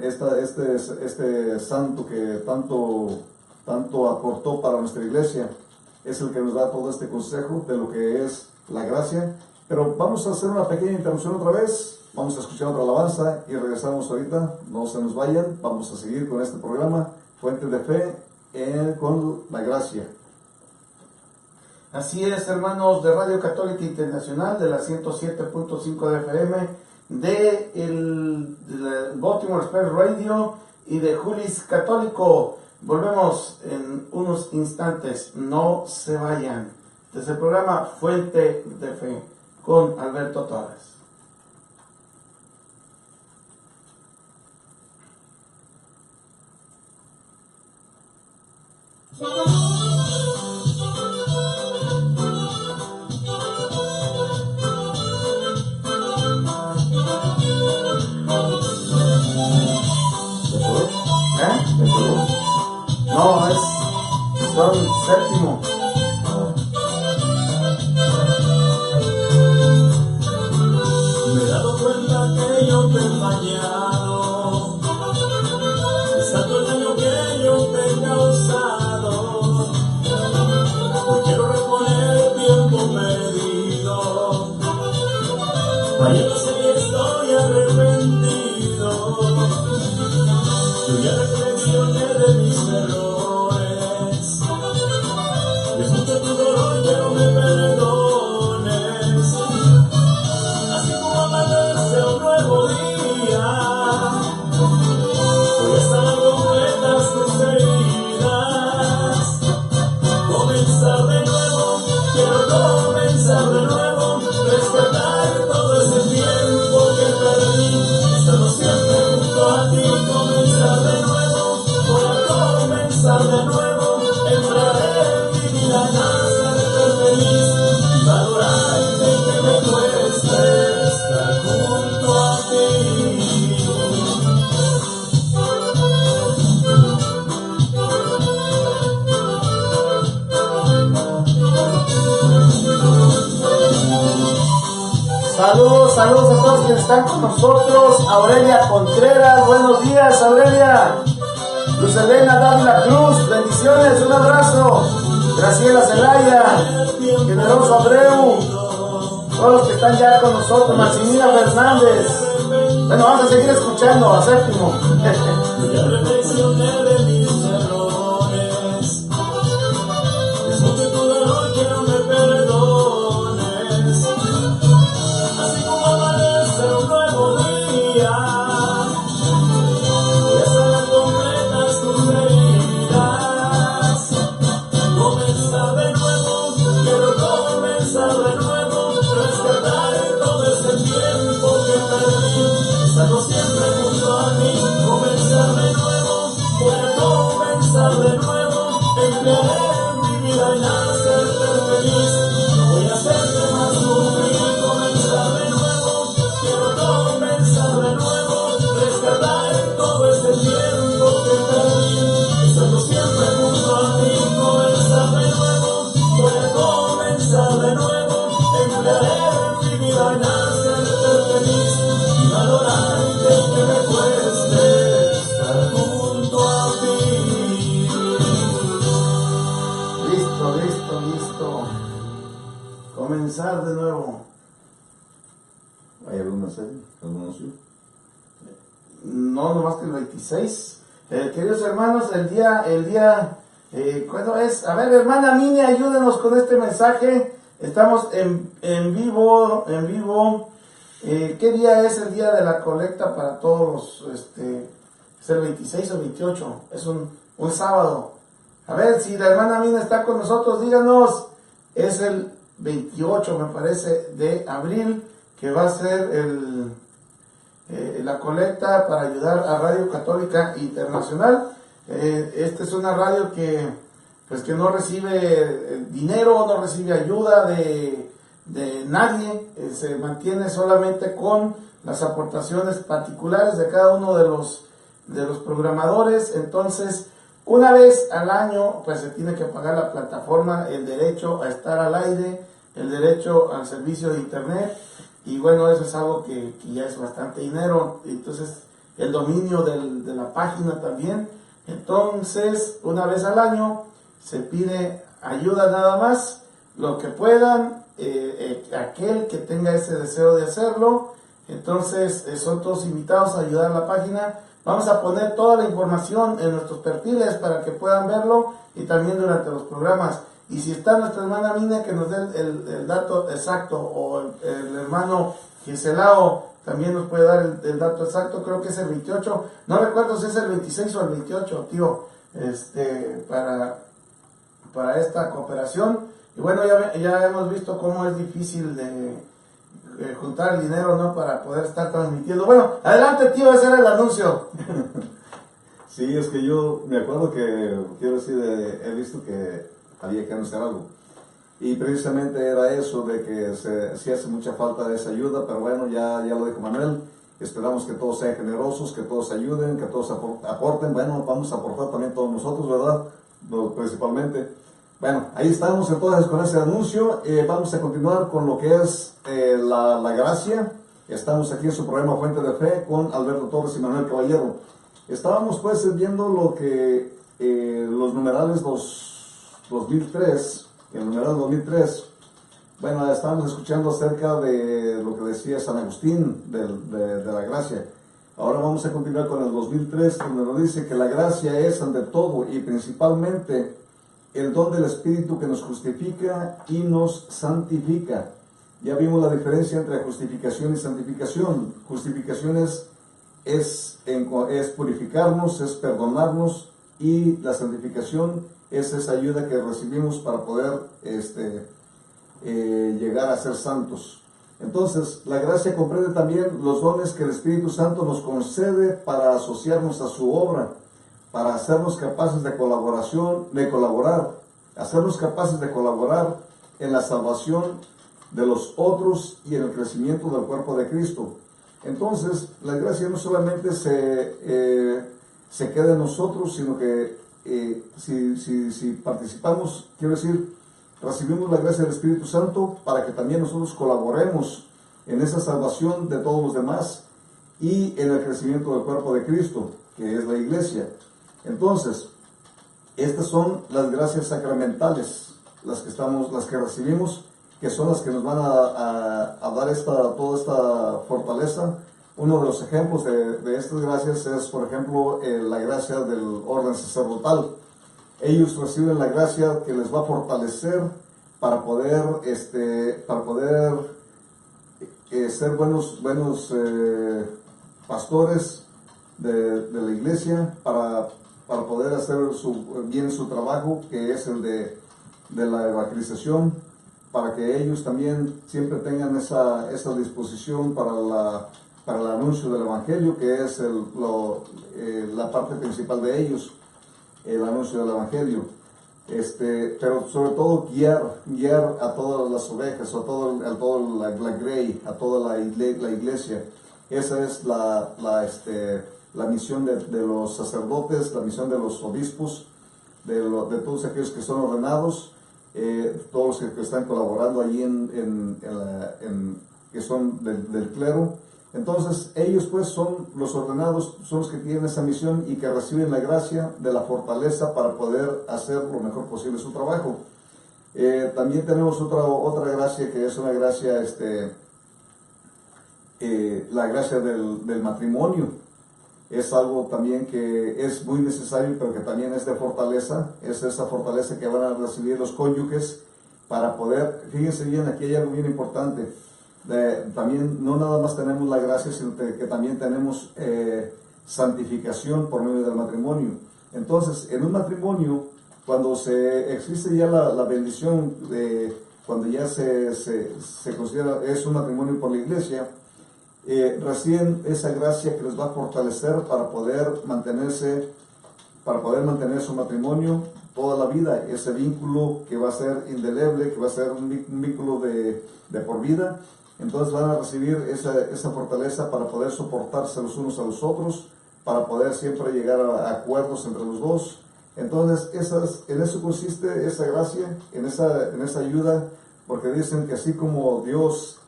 este santo que tanto aportó para nuestra iglesia, es el que nos da todo este consejo de lo que es la gracia. Pero vamos a hacer una pequeña interrupción otra vez, vamos a escuchar otra alabanza y regresamos ahorita, no se nos vayan, vamos a seguir con este programa, Fuente de Fe con la Gracia. Así es, hermanos de Radio Católica Internacional, de la 107.5 de FM, de Baltimore Express Radio y de Julis Católico. Volvemos en unos instantes, no se vayan. Desde el programa Fuente de Fe con Alberto Torres. No, son séptimo. Me he dado cuenta que yo te he fallado, es tanto el daño que yo te he causado. Hoy quiero reponer el tiempo perdido, yo sé que estoy arrepentido. Yo ya reflexioné de mis errores, y escuché tu dolor, quiero me perdones. Así como amanece un nuevo día, voy a estar completas tus heridas. Comenzar de nuevo, quiero comenzar de nuevo, rescatar todo ese tiempo que perdí, estando siempre junto a ti. Comenzar de nuevo, voy a comenzar de nuevo, entraré en mi vida, nacer feliz, valorarte que me cueste estar junto a ti. Saludos a todos quienes están con nosotros. Aurelia Contreras, buenos días, Aurelia. Luz Elena Dávila Cruz, bendiciones, un abrazo. Graciela Zelaya, Generoso Abreu, todos los que están ya con nosotros. Maximina Fernández. Bueno, vamos a seguir escuchando a séptimo. Ya reflexioné de mis errores, escuché tu dolor, quiero me perdones. Así como amanece un nuevo día, voy a sanar completas tus heridas. Comenzar de nuevo, quiero comenzar de nuevo, rescatar todo este tiempo que perdí, estando siempre junto a mí. Comenzar de nuevo, voy ¿Hay algún mensaje? ¿Algún anuncio? No, nomás que el 26. Queridos hermanos, ¿cuándo es? A ver, hermana Mini, ayúdenos con este mensaje. Estamos en vivo. ¿Qué día es el día de la colecta para todos los, es el 26 o 28? Es un sábado. A ver, si la hermana Mina está con nosotros, díganos. Es el 28, me parece, de abril, que va a ser la colecta para ayudar a Radio Católica Internacional. Esta es una radio que no recibe dinero, no recibe ayuda de nadie, se mantiene solamente con las aportaciones particulares de cada uno de los programadores. Entonces, una vez al año, pues se tiene que pagar la plataforma, el derecho a estar al aire, el derecho al servicio de internet, y bueno, eso es algo que ya es bastante dinero. Entonces, el dominio de la página también. Entonces, una vez al año se pide ayuda nada más, lo que puedan, aquel que tenga ese deseo de hacerlo. Entonces, son todos invitados a ayudar a la página. Vamos a poner toda la información en nuestros perfiles para que puedan verlo, y también durante los programas. Y si está nuestra hermana Mina, que nos dé el dato exacto, o el hermano Giselao también nos puede dar el dato exacto. Creo que es el 28, no recuerdo si es el 26 o el 28, tío, para esta cooperación. Y bueno, ya hemos visto cómo es difícil de juntar el dinero, ¿no?, para poder estar transmitiendo. Bueno, adelante, tío, ese era el anuncio. Sí, es que yo me acuerdo que, quiero decir, he visto que había que anunciar algo. Y precisamente era eso, de que sí hace mucha falta de esa ayuda, pero bueno, ya lo dijo Manuel. Esperamos que todos sean generosos, que todos ayuden, que todos aporten. Bueno, vamos a aportar también todos nosotros, ¿verdad? Principalmente. Bueno, ahí estamos entonces con ese anuncio. Vamos a continuar con lo que es la gracia. Estamos aquí en su programa Fuente de Fe con Alberto Torres y Manuel Caballero. Estábamos pues viendo lo que los numerales 2003, el numeral 2003. Bueno, estábamos escuchando acerca de lo que decía San Agustín de la gracia. Ahora vamos a continuar con el 2003, donde nos dice que la gracia es ante todo y principalmente el don del Espíritu que nos justifica y nos santifica. Ya vimos la diferencia entre justificación y santificación. Justificación es purificarnos, es perdonarnos, y la santificación es esa ayuda que recibimos para poder llegar a ser santos. Entonces, la gracia comprende también los dones que el Espíritu Santo nos concede para asociarnos a su obra, para hacernos capaces de colaborar en la salvación de los otros y en el crecimiento del cuerpo de Cristo. Entonces, la gracia no solamente se queda en nosotros, sino que si participamos, quiero decir, recibimos la gracia del Espíritu Santo para que también nosotros colaboremos en esa salvación de todos los demás y en el crecimiento del cuerpo de Cristo, que es la iglesia. Entonces, estas son las gracias sacramentales, las que recibimos, que son las que nos van a dar toda esta fortaleza. Uno de los ejemplos de estas gracias es, por ejemplo, la gracia del orden sacerdotal. Ellos reciben la gracia que les va a fortalecer para poder ser buenos pastores de la iglesia, para poder hacer bien su trabajo, que es el de la evangelización, para que ellos también siempre tengan esa disposición para el anuncio del evangelio, que es la parte principal de ellos, el anuncio del evangelio. Pero sobre todo guiar a todas las ovejas, a toda la grey, a toda la iglesia. Esa es la misión de los sacerdotes, la misión de los obispos, de todos aquellos que son ordenados, todos los que están colaborando allí que son del clero. Entonces, ellos pues son los ordenados, son los que tienen esa misión y que reciben la gracia de la fortaleza para poder hacer lo mejor posible su trabajo. También tenemos otra gracia, que es una gracia la gracia del matrimonio. Es algo también que es muy necesario, pero que también es de fortaleza. Es esa fortaleza que van a recibir los cónyuges para poder, fíjense bien, aquí hay algo bien importante. También no nada más tenemos la gracia, sino que también tenemos santificación por medio del matrimonio. Entonces, en un matrimonio, cuando existe ya la bendición, cuando ya se considera, es un matrimonio por la iglesia, reciben esa gracia que les va a fortalecer para poder mantener su matrimonio toda la vida, ese vínculo que va a ser indeleble, que va a ser un vínculo de por vida. Entonces van a recibir esa fortaleza para poder soportarse los unos a los otros, para poder siempre llegar a acuerdos entre los dos. Entonces en eso consiste esa gracia, en esa ayuda, porque dicen que así como Dios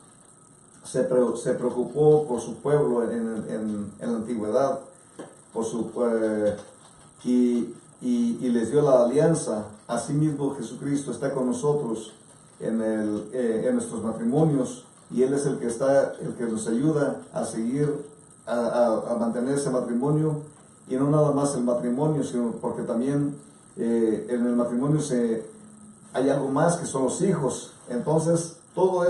se preocupó por su pueblo en la antigüedad, y les dio la alianza, asimismo Jesucristo está con nosotros en nuestros matrimonios, y Él es el que nos ayuda a seguir, a mantener ese matrimonio, y no nada más el matrimonio, sino porque también en el matrimonio hay algo más que son los hijos. Entonces, toda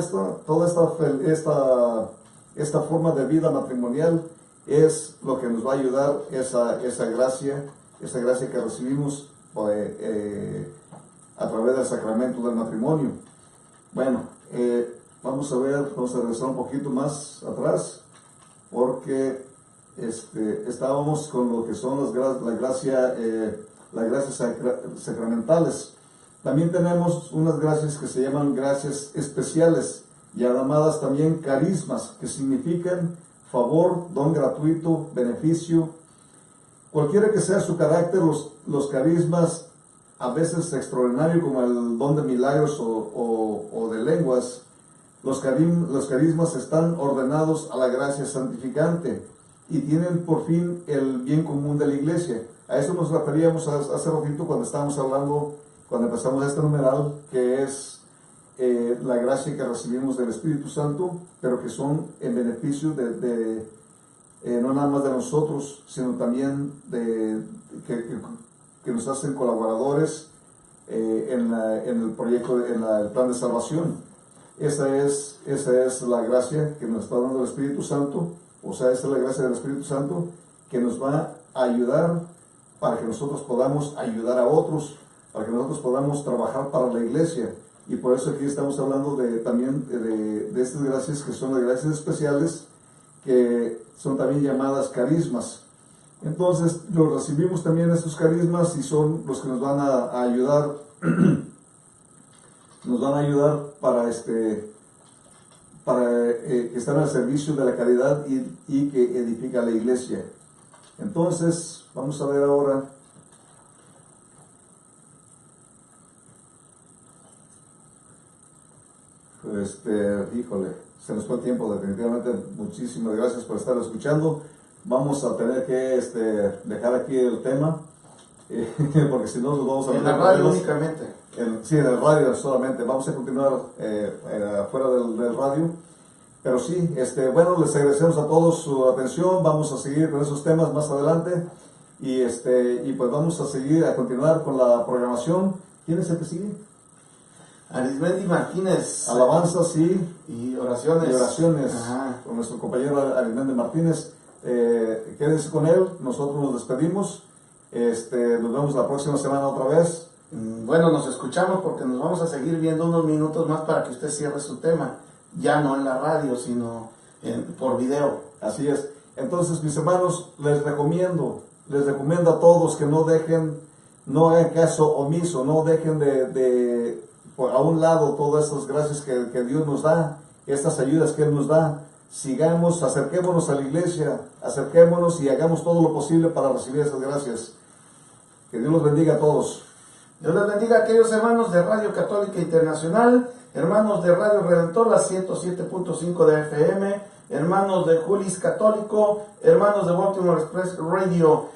esta forma de vida matrimonial es lo que nos va a ayudar, esa gracia que recibimos a través del sacramento del matrimonio. Bueno, vamos a regresar un poquito más atrás, porque estábamos con lo que son las gracias sacramentales. También tenemos unas gracias que se llaman gracias especiales, llamadas también carismas, que significan favor, don gratuito, beneficio. Cualquiera que sea su carácter, los carismas, a veces extraordinario, como el don de milagros o de lenguas, los carismas están ordenados a la gracia santificante y tienen por fin el bien común de la iglesia. A eso nos referíamos hace ratito cuando empezamos este numeral, que es la gracia que recibimos del Espíritu Santo, pero que son en beneficio no nada más de nosotros, sino también que nos hacen colaboradores en el proyecto, en el plan de salvación. Esa es la gracia que nos está dando el Espíritu Santo, o sea, esa es la gracia del Espíritu Santo que nos va a ayudar para que nosotros podamos ayudar a otros, para que nosotros podamos trabajar para la iglesia. Y por eso aquí estamos hablando también de estas gracias, que son las gracias especiales, que son también llamadas carismas. Entonces, los recibimos también estos carismas, y son los que nos van a ayudar para que están al servicio de la caridad y que edifica la iglesia. Entonces, vamos a ver ahora híjole, se nos fue el tiempo definitivamente. Muchísimas gracias por estar escuchando. Vamos a tener que dejar aquí el tema, porque si no nos vamos a meter en la radio únicamente. Sí, en el radio solamente. Vamos a continuar afuera del radio. Pero sí, bueno, les agradecemos a todos su atención. Vamos a seguir con esos temas más adelante. Y pues vamos a continuar con la programación. ¿Quién es el que sigue? Arismendi Martínez. Alabanzas, sí. Y oraciones. Ajá. Con nuestro compañero Arismendi Martínez. Quédense con él. Nosotros nos despedimos. Nos vemos la próxima semana otra vez. Bueno, nos escuchamos, porque nos vamos a seguir viendo unos minutos más para que usted cierre su tema. Ya no en la radio, sino por video. Así es. Entonces, mis hermanos, les recomiendo a todos que no hagan caso omiso, no dejen a un lado todas estas gracias que Dios nos da, estas ayudas que Él nos da. Acerquémonos a la iglesia, acerquémonos y hagamos todo lo posible para recibir esas gracias. Que Dios los bendiga a todos. Dios les bendiga a aquellos hermanos de Radio Católica Internacional, hermanos de Radio Redentor, la 107.5 de FM, hermanos de Julis Católico, hermanos de Baltimore Express Radio.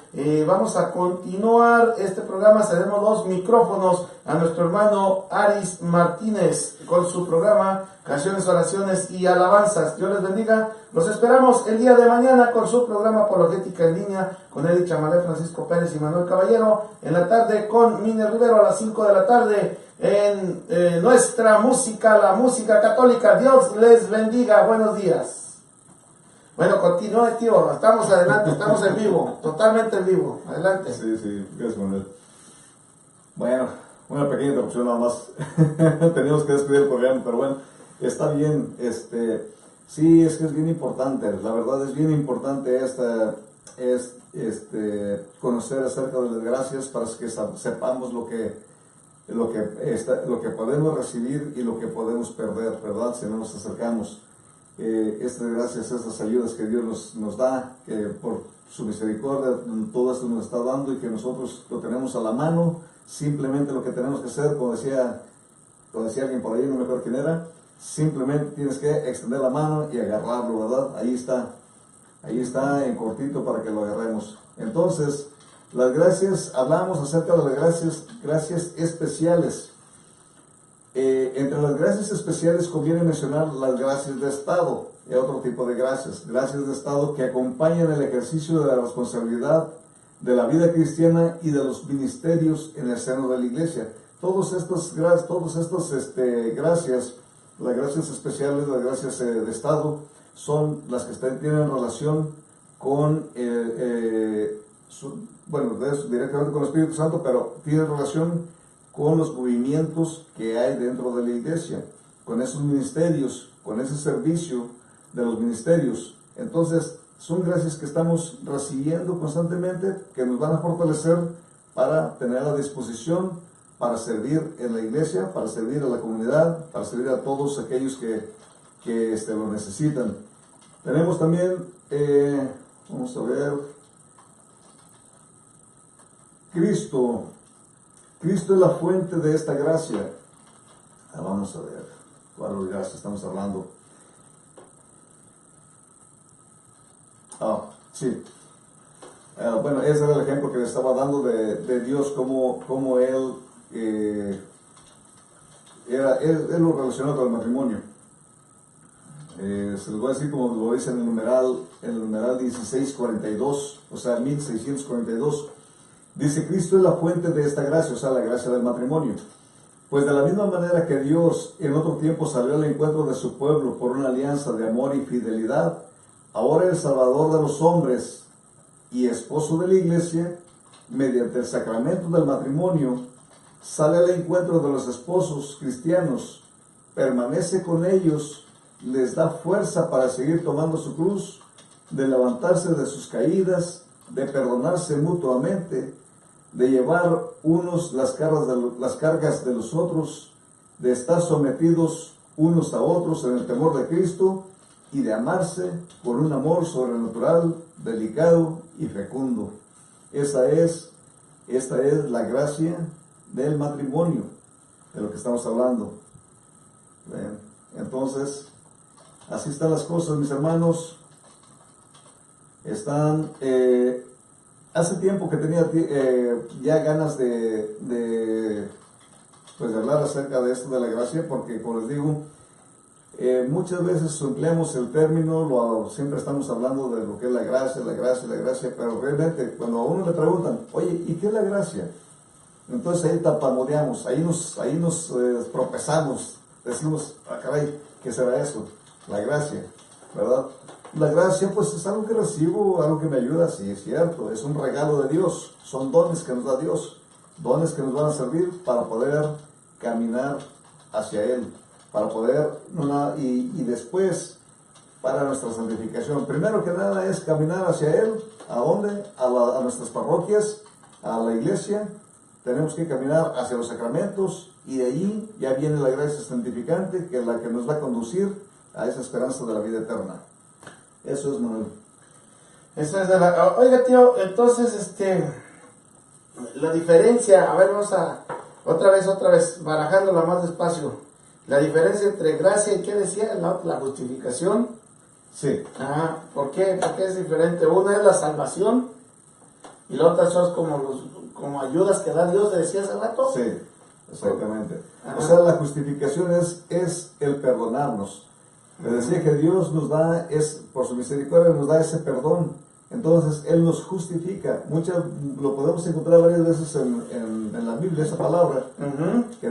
Vamos a continuar este programa, cedemos los micrófonos a nuestro hermano Aris Martínez con su programa Canciones, Oraciones y Alabanzas. Dios les bendiga. Los esperamos el día de mañana con su programa Apologética en Línea con Edith Chamalé, Francisco Pérez y Manuel Caballero. En la tarde con Mine Rivero a las 5 de la tarde en nuestra música, la música católica. Dios les bendiga. Buenos días. Bueno, continúe, tío. Estamos adelante, estamos en vivo, totalmente en vivo. Adelante. Sí, gracias, Manuel. Bueno, una pequeña interrupción nada más. Teníamos que despedir el programa, pero bueno, está bien. Sí, es que es bien importante. La verdad es bien importante conocer acerca de las gracias para que sepamos lo que podemos recibir y lo que podemos perder, ¿verdad? Si no nos acercamos. Estas gracias, estas ayudas que Dios nos da, que por su misericordia todo esto nos está dando y que nosotros lo tenemos a la mano. Simplemente lo que tenemos que hacer, como decía alguien por ahí, no me acuerdo quién era, simplemente tienes que extender la mano y agarrarlo, ¿verdad? Ahí está en cortito para que lo agarremos. Entonces, las gracias, hablamos acerca de las gracias especiales. Entre las gracias especiales conviene mencionar las gracias de Estado y otro tipo de gracias de Estado que acompañan el ejercicio de la responsabilidad de la vida cristiana y de los ministerios en el seno de la iglesia. Todos estos gracias, las gracias especiales, las gracias de Estado, son las que tienen relación con, directamente con el Espíritu Santo, pero tienen relación con los movimientos que hay dentro de la iglesia, con esos ministerios, con ese servicio de los ministerios. Entonces, son gracias que estamos recibiendo constantemente, que nos van a fortalecer para tener a disposición, para servir en la iglesia, para servir a la comunidad, para servir a todos aquellos que lo necesitan. Tenemos también, vamos a ver, Cristo es la fuente de esta gracia. Vamos a ver, ¿cuál gracia estamos hablando? Sí. Bueno, ese era el ejemplo que le estaba dando de Dios, como Él lo relaciona con el matrimonio. Se los voy a decir como lo dice en el numeral 1642, o sea, 1642. Dice, Cristo es la fuente de esta gracia, o sea, la gracia del matrimonio. Pues de la misma manera que Dios en otro tiempo salió al encuentro de su pueblo por una alianza de amor y fidelidad, ahora el Salvador de los hombres y esposo de la iglesia, mediante el sacramento del matrimonio, sale al encuentro de los esposos cristianos, permanece con ellos, les da fuerza para seguir tomando su cruz, de levantarse de sus caídas, de perdonarse mutuamente, de llevar unos las cargas de los otros, de estar sometidos unos a otros en el temor de Cristo y de amarse con un amor sobrenatural, delicado y fecundo. Esta es la gracia del matrimonio, de lo que estamos hablando. Bien. Entonces, así están las cosas, mis hermanos. Hace tiempo que tenía ya ganas de hablar acerca de esto de la gracia, porque como les digo, muchas veces empleamos el término, siempre estamos hablando de lo que es la gracia, pero realmente cuando a uno le preguntan, oye, ¿y qué es la gracia? Entonces ahí tapamodeamos, ahí nos tropezamos, decimos, caray, ¿qué será eso? La gracia, ¿verdad? La gracia, pues, es algo que recibo, algo que me ayuda, sí, es cierto, es un regalo de Dios, son dones que nos da Dios, dones que nos van a servir para poder caminar hacia Él, para poder, y después, para nuestra santificación. Primero que nada es caminar hacia Él, ¿a dónde? A nuestras parroquias, a la iglesia, tenemos que caminar hacia los sacramentos, y de ahí ya viene la gracia santificante, que es la que nos va a conducir a esa esperanza de la vida eterna. Eso es, Manuel. Eso es Oiga, tío, entonces, la diferencia, a ver, vamos a, otra vez, barajándola más despacio. La diferencia entre gracia y, ¿qué decía? La justificación. Sí. ¿Por qué? Porque es diferente. Una es la salvación y la otra son como ayudas que da Dios, decía hace rato. Sí. Exactamente. Ajá. O sea, la justificación es el perdonarnos. Le decía que Dios nos da, por su misericordia, nos da ese perdón. Entonces, Él nos justifica. Lo podemos encontrar varias veces en la Biblia, esa palabra, Ujú. que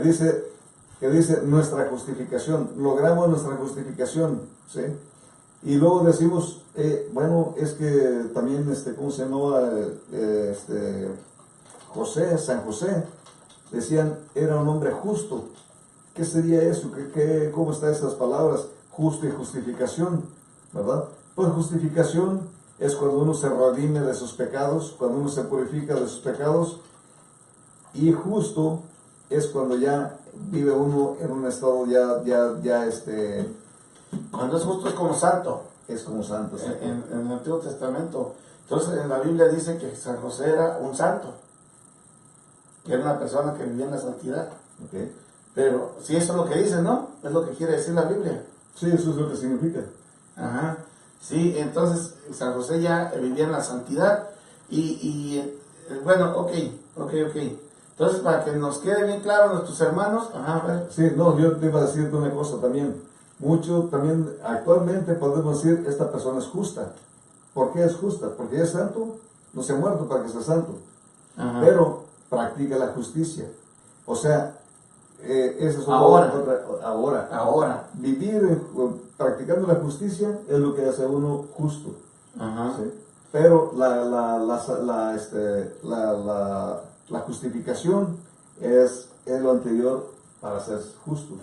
dice nuestra justificación. Logramos nuestra justificación, ¿sí? Y luego decimos, bueno, es que también, ¿cómo se llamaba? San José, decían, era un hombre justo. ¿Qué sería eso? ¿Cómo están esas palabras? Justo y justificación, ¿verdad? Pues justificación es cuando uno se redime de sus pecados, cuando uno se purifica de sus pecados, y justo es cuando ya vive uno en un estado Cuando es justo es como santo. es como santo. ¿Sí? En el Antiguo Testamento. Entonces en la Biblia dice que San José era un santo, que era una persona que vivía en la santidad. Okay. Pero si eso es lo que dice, ¿no? Es lo que quiere decir la Biblia. Sí, eso es lo que significa. Ajá. Sí, entonces San José ya vivía en la santidad bueno, ok. Entonces, para que nos quede bien claro nuestros hermanos, ajá, a ver. Sí, no, yo te iba a decirte una cosa también. Actualmente podemos decir, esta persona es justa. ¿Por qué es justa? Porque es santo, no se ha muerto para que sea santo. Ajá. Pero practica la justicia. O sea, eso es ahora. Vivir practicando la justicia es lo que hace a uno justo. Ajá. ¿Sí? Pero la justificación es lo anterior para ser justo.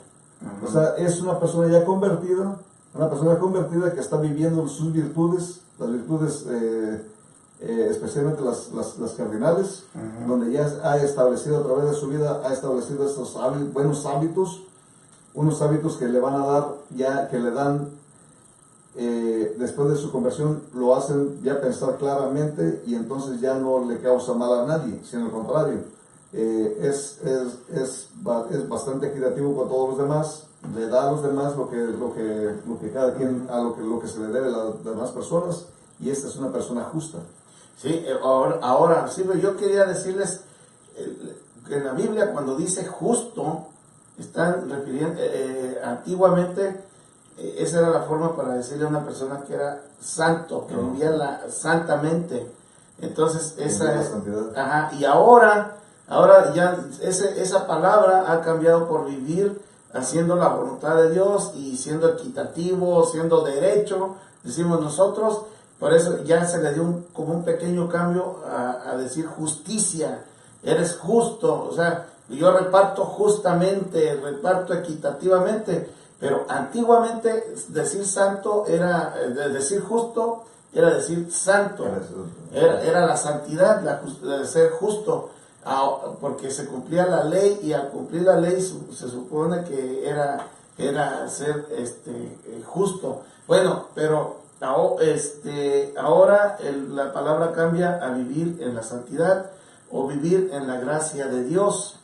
Ajá. O sea, es una persona ya convertida, que está viviendo sus virtudes, las virtudes especialmente las cardinales, Ajá. donde ya ha establecido a través de su vida, ha establecido estos buenos hábitos, unos hábitos que le van a dar, que le dan, después de su conversión, lo hacen ya pensar claramente y entonces ya no le causa mal a nadie, sino al contrario. Es bastante equitativo con todos los demás, le da a los demás lo que cada quien, lo que se le debe a las demás personas, y esta es una persona justa. Sí, ahora sí, pero yo quería decirles que en la Biblia cuando dice justo, están refiriendo, antiguamente esa era la forma para decirle a una persona que era santo, que vivía santamente. Entonces esa es, ajá, y ahora ya esa palabra ha cambiado por vivir haciendo la voluntad de Dios y siendo equitativo, siendo derecho, decimos nosotros. Por eso ya se le dio como un pequeño cambio a decir justicia. Eres justo, o sea, yo reparto justamente, reparto equitativamente. Pero antiguamente decir santo decir justo era decir santo. Era la santidad, de ser justo, porque se cumplía la ley, y al cumplir la ley se supone que era ser justo. Bueno, pero ahora la palabra cambia a vivir en la santidad o vivir en la gracia de Dios.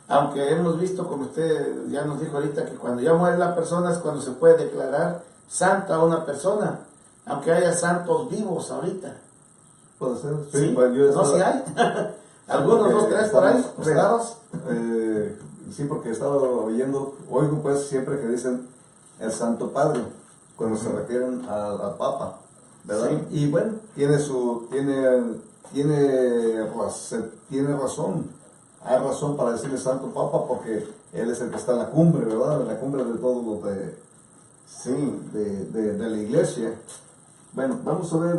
Aunque hemos visto, como usted ya nos dijo ahorita, que cuando ya muere la persona es cuando se puede declarar santa a una persona, aunque haya santos vivos ahorita. Puede ser. Sí, pues no, sí hay. Algunos, dos, tres por ahí, buscados. Sí, porque he estado oigo pues siempre que dicen el Santo Padre, cuando se refieren al Papa, ¿verdad? Sí. Y bueno, tiene razón. Hay razón para decirle Santo Papa, porque él es el que está en la cumbre, ¿verdad? En la cumbre de todo lo de la iglesia. Bueno, vamos a ver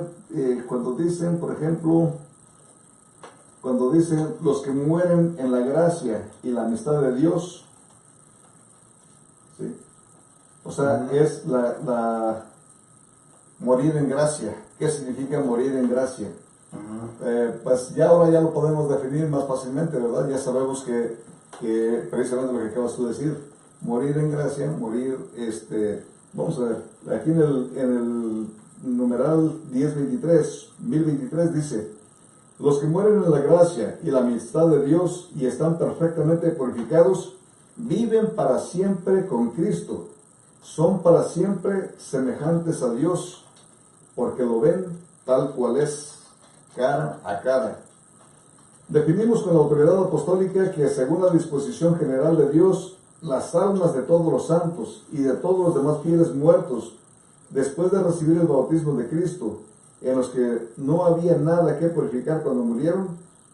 cuando dicen, por ejemplo, los que mueren en la gracia y la amistad de Dios, ¿sí? O sea, es la morir en gracia. ¿Qué significa morir en gracia? Pues ahora ya lo podemos definir más fácilmente, ¿verdad? Ya sabemos que precisamente lo que acabas tú de decir, morir en gracia, vamos a ver, aquí en el numeral 1023 dice: los que mueren en la gracia y la amistad de Dios y están perfectamente purificados, viven para siempre con Cristo, son para siempre semejantes a Dios, porque lo ven tal cual es, cara a cara. Definimos con la autoridad apostólica que según la disposición general de Dios, las almas de todos los santos y de todos los demás fieles muertos, después de recibir el bautismo de Cristo, en los que no había nada que purificar cuando murieron,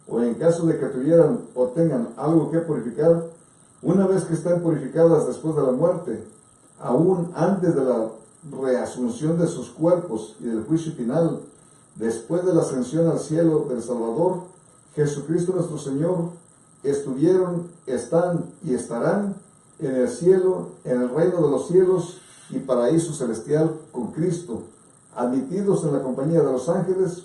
o en caso de que tuvieran o tengan algo que purificar, una vez que están purificadas después de la muerte, aún antes de la reasunción de sus cuerpos y del juicio final, después de la ascensión al cielo del Salvador, Jesucristo nuestro Señor, estuvieron, están y estarán en el cielo, en el reino de los cielos y paraíso celestial con Cristo, admitidos en la compañía de los ángeles,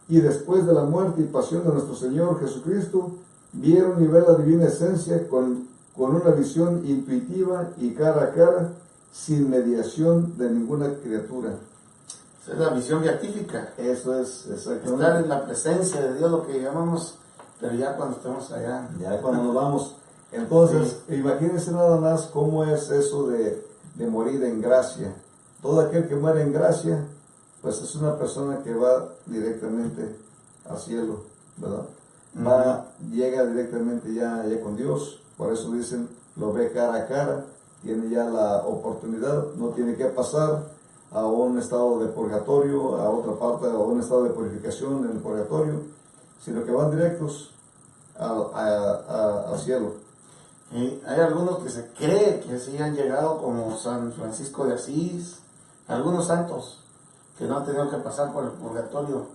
y después de la muerte y pasión de nuestro Señor Jesucristo, vieron y ven la divina esencia con una visión intuitiva y cara a cara, sin mediación de ninguna criatura. Esa es la visión beatífica. Eso es exactamente. Estar en la presencia de Dios, lo que llamamos, pero ya cuando estemos allá. Ya cuando nos vamos. Entonces, imagínense nada más cómo es eso de morir en gracia. Todo aquel que muere en gracia, pues es una persona que va directamente al cielo, ¿verdad? Llega directamente ya con Dios. Por eso dicen, lo ve cara a cara, tiene ya la oportunidad, no tiene que pasar a un estado de purgatorio, a otra parte, a un estado de purificación en el purgatorio, sino que van directos al cielo. Y hay algunos que se cree que sí han llegado, como San Francisco de Asís, algunos santos que no han tenido que pasar por el purgatorio,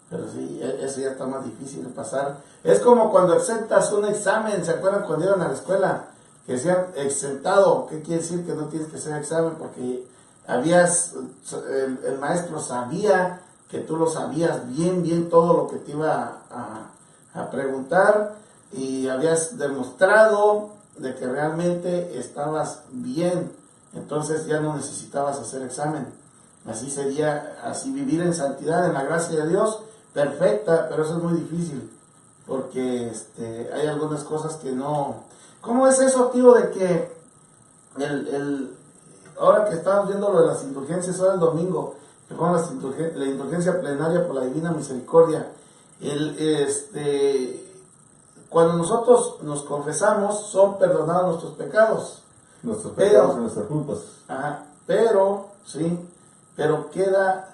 pero sí, eso ya está más difícil de pasar. Es como cuando exentas un examen, ¿se acuerdan cuando iban a la escuela? Que decían exentado, ¿qué quiere decir? Que no tienes que hacer examen porque el maestro sabía que tú lo sabías bien todo lo que te iba a preguntar, y habías demostrado de que realmente estabas bien, entonces ya no necesitabas hacer examen. Así sería, así vivir en santidad, en la gracia de Dios, perfecta, pero eso es muy difícil, porque hay algunas cosas que no... ¿Cómo es eso, tío, de que ahora que estamos viendo lo de las indulgencias, ahora el domingo, que fue la indulgencia plenaria por la divina misericordia, cuando nosotros nos confesamos, son perdonados nuestros pecados. Nuestros pecados y nuestras culpas. Ajá, pero queda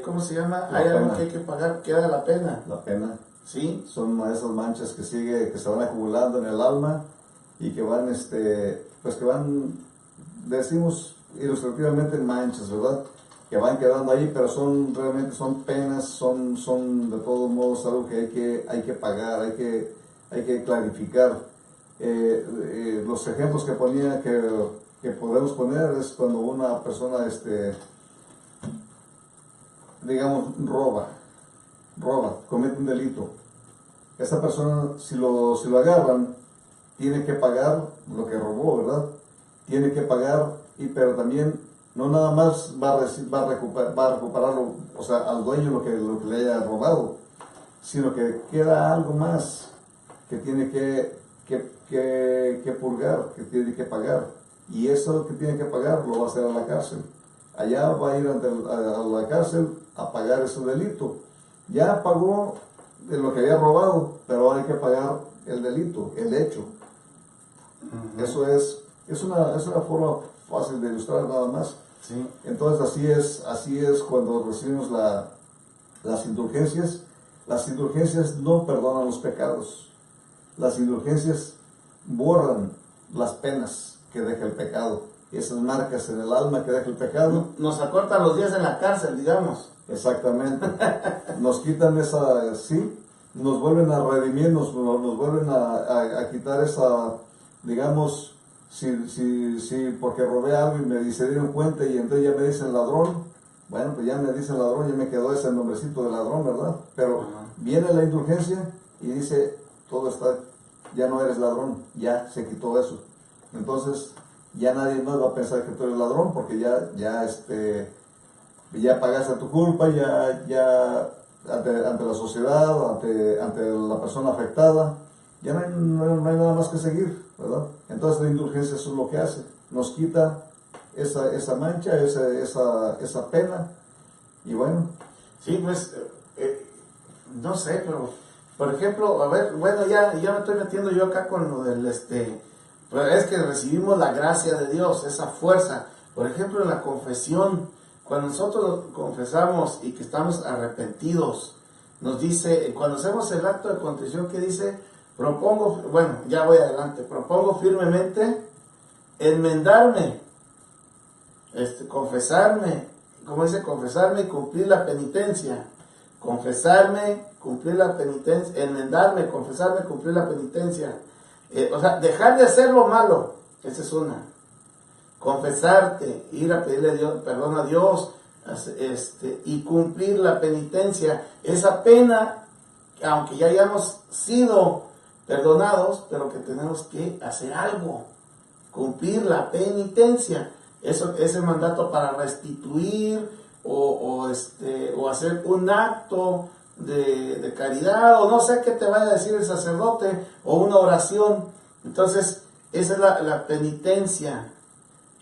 ¿cómo se llama? La Hay pena. algo que hay que pagar, queda la pena. La pena. Sí. Son esas manchas que se van acumulando en el alma y que van, pues que van, decimos ilustrativamente manchas, ¿verdad? Que van quedando ahí, pero realmente son penas, son de todos modos algo que hay que pagar, hay que clarificar. Los ejemplos que ponía, que podemos poner, es cuando una persona, digamos, roba, comete un delito. Esta persona, si lo agarran, tiene que pagar lo que robó, ¿verdad? Tiene que pagar, pero también no nada más va a recuperarlo, o sea, al dueño lo que le haya robado, sino que queda algo más que tiene que purgar, que tiene que pagar. Y eso que tiene que pagar lo va a hacer a la cárcel. Allá va a ir a la cárcel a pagar ese delito. Ya pagó de lo que había robado, pero ahora hay que pagar el delito, el hecho. Eso es una forma fácil de ilustrar nada más. Sí. Entonces así es cuando recibimos las indulgencias. Las indulgencias no perdonan los pecados. Las indulgencias borran las penas que deja el pecado. Esas marcas en el alma que deja el pecado. Nos acortan los días en la cárcel, digamos. Exactamente. Nos quitan nos vuelven a redimir, nos vuelven a quitar esa, digamos, si porque robé algo y se dieron cuenta y entonces ya me dicen ladrón, bueno, pues ya me dicen ladrón, ya me quedó ese nombrecito de ladrón, ¿verdad? Pero viene la indulgencia y dice, todo está, ya no eres ladrón, ya se quitó eso. Entonces, ya nadie más va a pensar que tú eres ladrón porque ya pagaste tu culpa, ya ante la sociedad, ante la persona afectada, ya no hay nada más que seguir, ¿verdad? Entonces la indulgencia eso es lo que hace, nos quita esa mancha, esa pena, y bueno. Sí, pues, no sé, pero Por ejemplo, a ver, bueno, ya me estoy metiendo yo acá con lo del pero es que recibimos la gracia de Dios, esa fuerza. Por ejemplo, en la confesión, cuando nosotros confesamos y que estamos arrepentidos, nos dice, cuando hacemos el acto de contrición, que dice, propongo, bueno, ya voy adelante, propongo firmemente enmendarme, confesarme, como dice, confesarme y cumplir la penitencia. Confesarme, cumplir la penitencia, enmendarme, confesarme, cumplir la penitencia. O sea, dejar de hacer lo malo, esa es una. Confesarte, ir a pedirle a Dios, perdón a Dios, y cumplir la penitencia. Esa pena, aunque ya hayamos sido perdonados, pero que tenemos que hacer algo, cumplir la penitencia. Eso, ese mandato para restituir o hacer un acto de caridad, o no sé qué te vaya a decir el sacerdote, o una oración. Entonces, esa es la penitencia.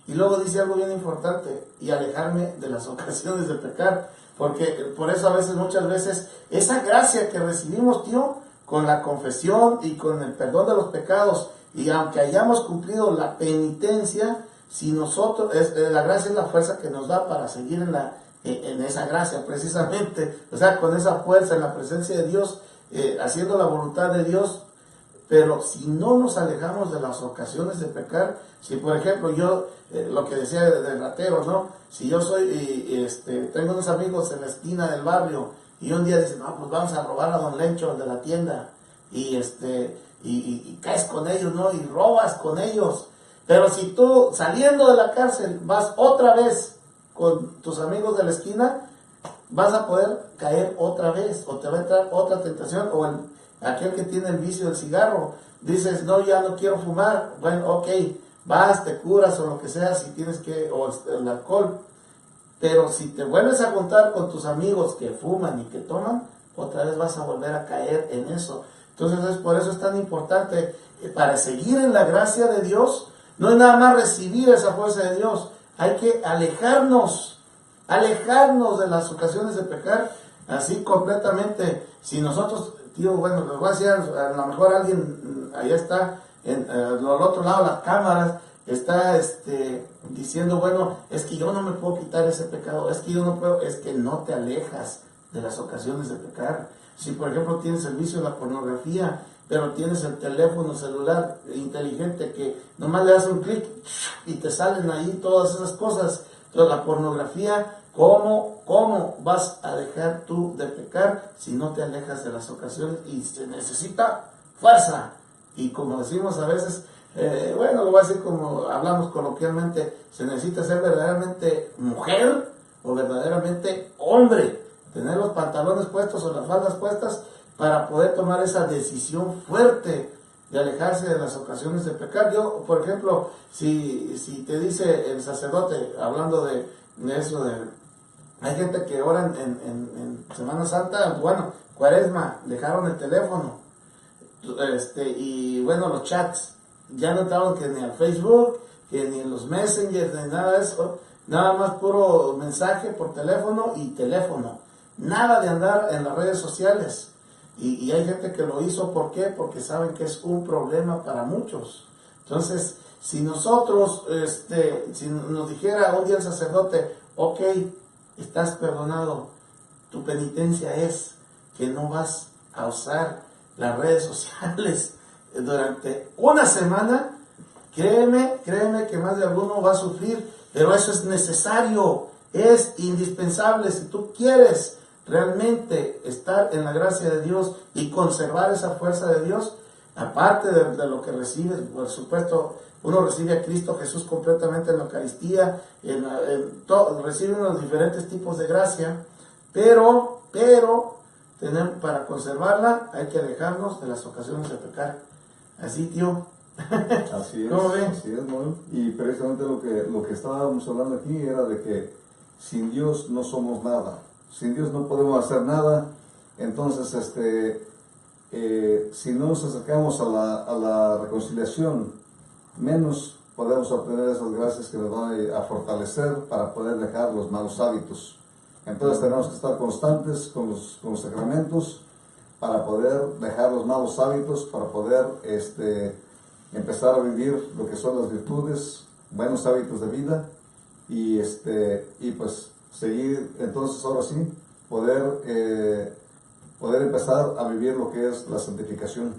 Y luego dice algo bien importante, y alejarme de las ocasiones de pecar, porque por eso a veces, muchas veces, esa gracia que recibimos, tío, con la confesión y con el perdón de los pecados, y aunque hayamos cumplido la penitencia, si nosotros, la gracia es la fuerza que nos da para seguir en esa gracia, precisamente, o sea, con esa fuerza en la presencia de Dios, haciendo la voluntad de Dios. Pero si no nos alejamos de las ocasiones de pecar, si por ejemplo yo, lo que decía del ratero, ¿no? Si yo tengo unos amigos en la esquina del barrio, y un día dicen, no, pues vamos a robar a don Lencho de la tienda, y caes con ellos, ¿no? Y robas con ellos. Pero si tú, saliendo de la cárcel, vas otra vez con tus amigos de la esquina, vas a poder caer otra vez, o te va a entrar otra tentación, o aquel que tiene el vicio del cigarro, dices, no, ya no quiero fumar, bueno, ok, vas, te curas, o lo que sea, si tienes que, o el alcohol, pero si te vuelves a juntar con tus amigos que fuman y que toman, otra vez vas a volver a caer en eso. Entonces, por eso es tan importante, para seguir en la gracia de Dios, no es nada más recibir esa fuerza de Dios, hay que alejarnos de las ocasiones de pecar, así completamente. Si nosotros, tío, bueno, les voy a decir, a lo mejor alguien allá está, al otro lado de las cámaras, está diciendo, bueno, es que yo no me puedo quitar ese pecado, es que yo no puedo, es que no te alejas de las ocasiones de pecar. Si por ejemplo tienes el vicio de la pornografía, pero tienes el teléfono celular inteligente que nomás le das un clic y te salen ahí todas esas cosas. Entonces la pornografía, ¿cómo vas a dejar tú de pecar si no te alejas de las ocasiones? Y se necesita fuerza. Y como decimos a veces, bueno, lo voy a decir como hablamos coloquialmente, se necesita ser verdaderamente mujer o verdaderamente hombre, tener los pantalones puestos o las faldas puestas para poder tomar esa decisión fuerte de alejarse de las ocasiones de pecar. Yo, por ejemplo, si te dice el sacerdote, hablando de eso, hay gente que ora en Semana Santa, bueno, Cuaresma, dejaron el teléfono, y bueno, los chats, ya no entraron que ni al Facebook, que ni en los messengers, ni nada de eso, nada más puro mensaje por teléfono y teléfono, nada de andar en las redes sociales. Y hay gente que lo hizo, ¿por qué? Porque saben que es un problema para muchos. Entonces, si nosotros, si nos dijera un día el sacerdote, ok, estás perdonado, tu penitencia es que no vas a usar las redes sociales durante una semana, créeme que más de alguno va a sufrir, pero eso es necesario, es indispensable si tú quieres realmente estar en la gracia de Dios y conservar esa fuerza de Dios. Aparte de lo que recibes, por supuesto, uno recibe a Cristo Jesús completamente en la Eucaristía, recibe unos diferentes tipos de gracia, pero para conservarla hay que alejarnos de las ocasiones de pecar. Así, tío. Así es, ¿Cómo ven? así es, ¿no? Y precisamente lo que estábamos hablando aquí era de que sin Dios no somos nada. Sin Dios no podemos hacer nada. Entonces, si no nos acercamos a la reconciliación, menos podemos obtener esas gracias que nos van a fortalecer para poder dejar los malos hábitos. Entonces tenemos que estar constantes con los sacramentos, para poder dejar los malos hábitos, para poder empezar a vivir lo que son las virtudes, buenos hábitos de vida y pues seguir, entonces ahora sí, poder empezar a vivir lo que es la santificación.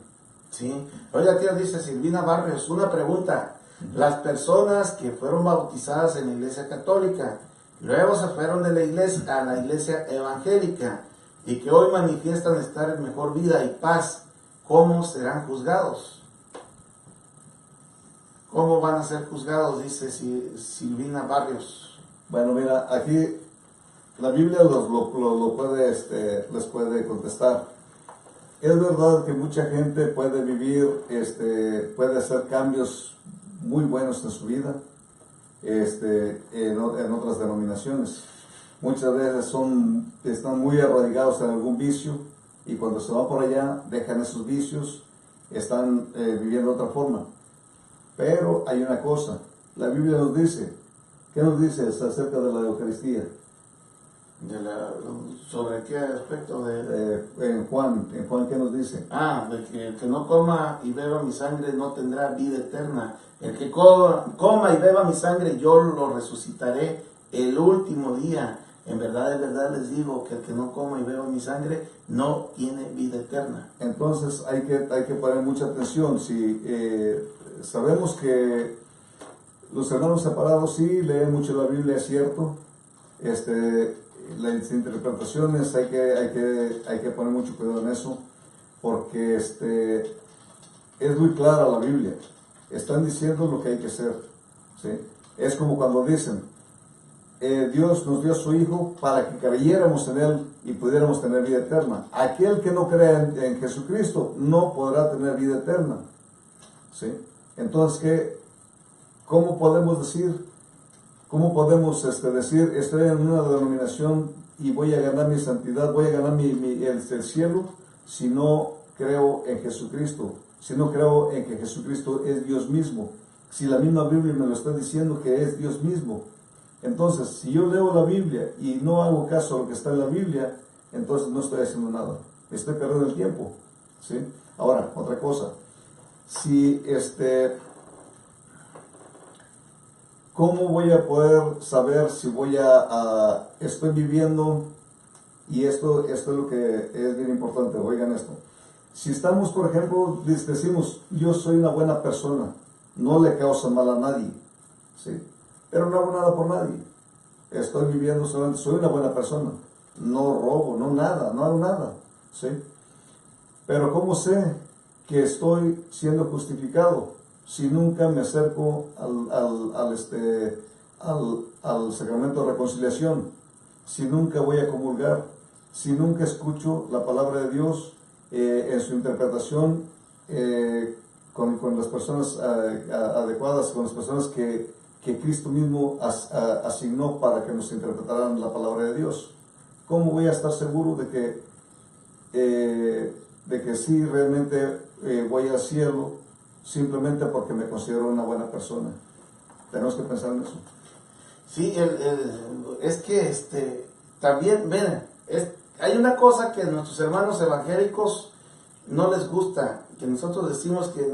Sí. Oiga, tío, dice Silvina Barrios, una pregunta. Las personas que fueron bautizadas en la iglesia católica, luego se fueron de la iglesia a la iglesia evangélica y que hoy manifiestan estar en mejor vida y paz, ¿cómo serán juzgados? ¿Cómo van a ser juzgados? Dice Silvina Barrios. Bueno, mira, aquí la Biblia les puede contestar. Es verdad que mucha gente puede vivir, puede hacer cambios muy buenos en su vida, en otras denominaciones. Muchas veces están muy arraigados en algún vicio y cuando se van por allá dejan esos vicios, están viviendo de otra forma. Pero hay una cosa, la Biblia nos dice, ¿qué nos dice acerca de la Eucaristía? ¿Sobre qué aspecto? En Juan, ¿qué nos dice? De que el que no coma y beba mi sangre no tendrá vida eterna. El que coma y beba mi sangre, yo lo resucitaré el último día. En verdad les digo que el que no coma y beba mi sangre no tiene vida eterna. Entonces hay que poner mucha atención. Si sabemos que los hermanos separados sí leen mucho la Biblia, es cierto. Las interpretaciones hay que poner mucho cuidado en eso, porque es muy clara la Biblia. Están diciendo lo que hay que hacer, ¿sí? Es como cuando dicen, Dios nos dio a su Hijo para que creyéramos en Él y pudiéramos tener vida eterna. Aquel que no crea en Jesucristo no podrá tener vida eterna, ¿sí? Entonces, ¿cómo podemos decir? ¿Cómo podemos decir, estoy en una denominación y voy a ganar mi santidad, voy a ganar el cielo, si no creo en Jesucristo, si no creo en que Jesucristo es Dios mismo? Si la misma Biblia me lo está diciendo que es Dios mismo. Entonces, si yo leo la Biblia y no hago caso a lo que está en la Biblia, entonces no estoy haciendo nada, estoy perdiendo el tiempo, ¿sí? Ahora, otra cosa, si ¿cómo voy a poder saber si estoy viviendo? Y esto es lo que es bien importante, oigan esto. Si estamos, por ejemplo, decimos, yo soy una buena persona, no le causa mal a nadie, ¿sí? Pero no hago nada por nadie. Estoy viviendo solamente, soy una buena persona, no robo, no hago nada, ¿sí? Pero ¿cómo sé que estoy siendo justificado? Si nunca me acerco al sacramento de reconciliación, si nunca voy a comulgar, si nunca escucho la palabra de Dios en su interpretación con las personas adecuadas, con las personas que Cristo mismo asignó para que nos interpretaran la palabra de Dios. ¿Cómo voy a estar seguro de que sí realmente voy al cielo? Simplemente porque me considero una buena persona. Tenemos que pensar en eso. Sí, es que también, ven, hay una cosa que a nuestros hermanos evangélicos no les gusta, que nosotros decimos que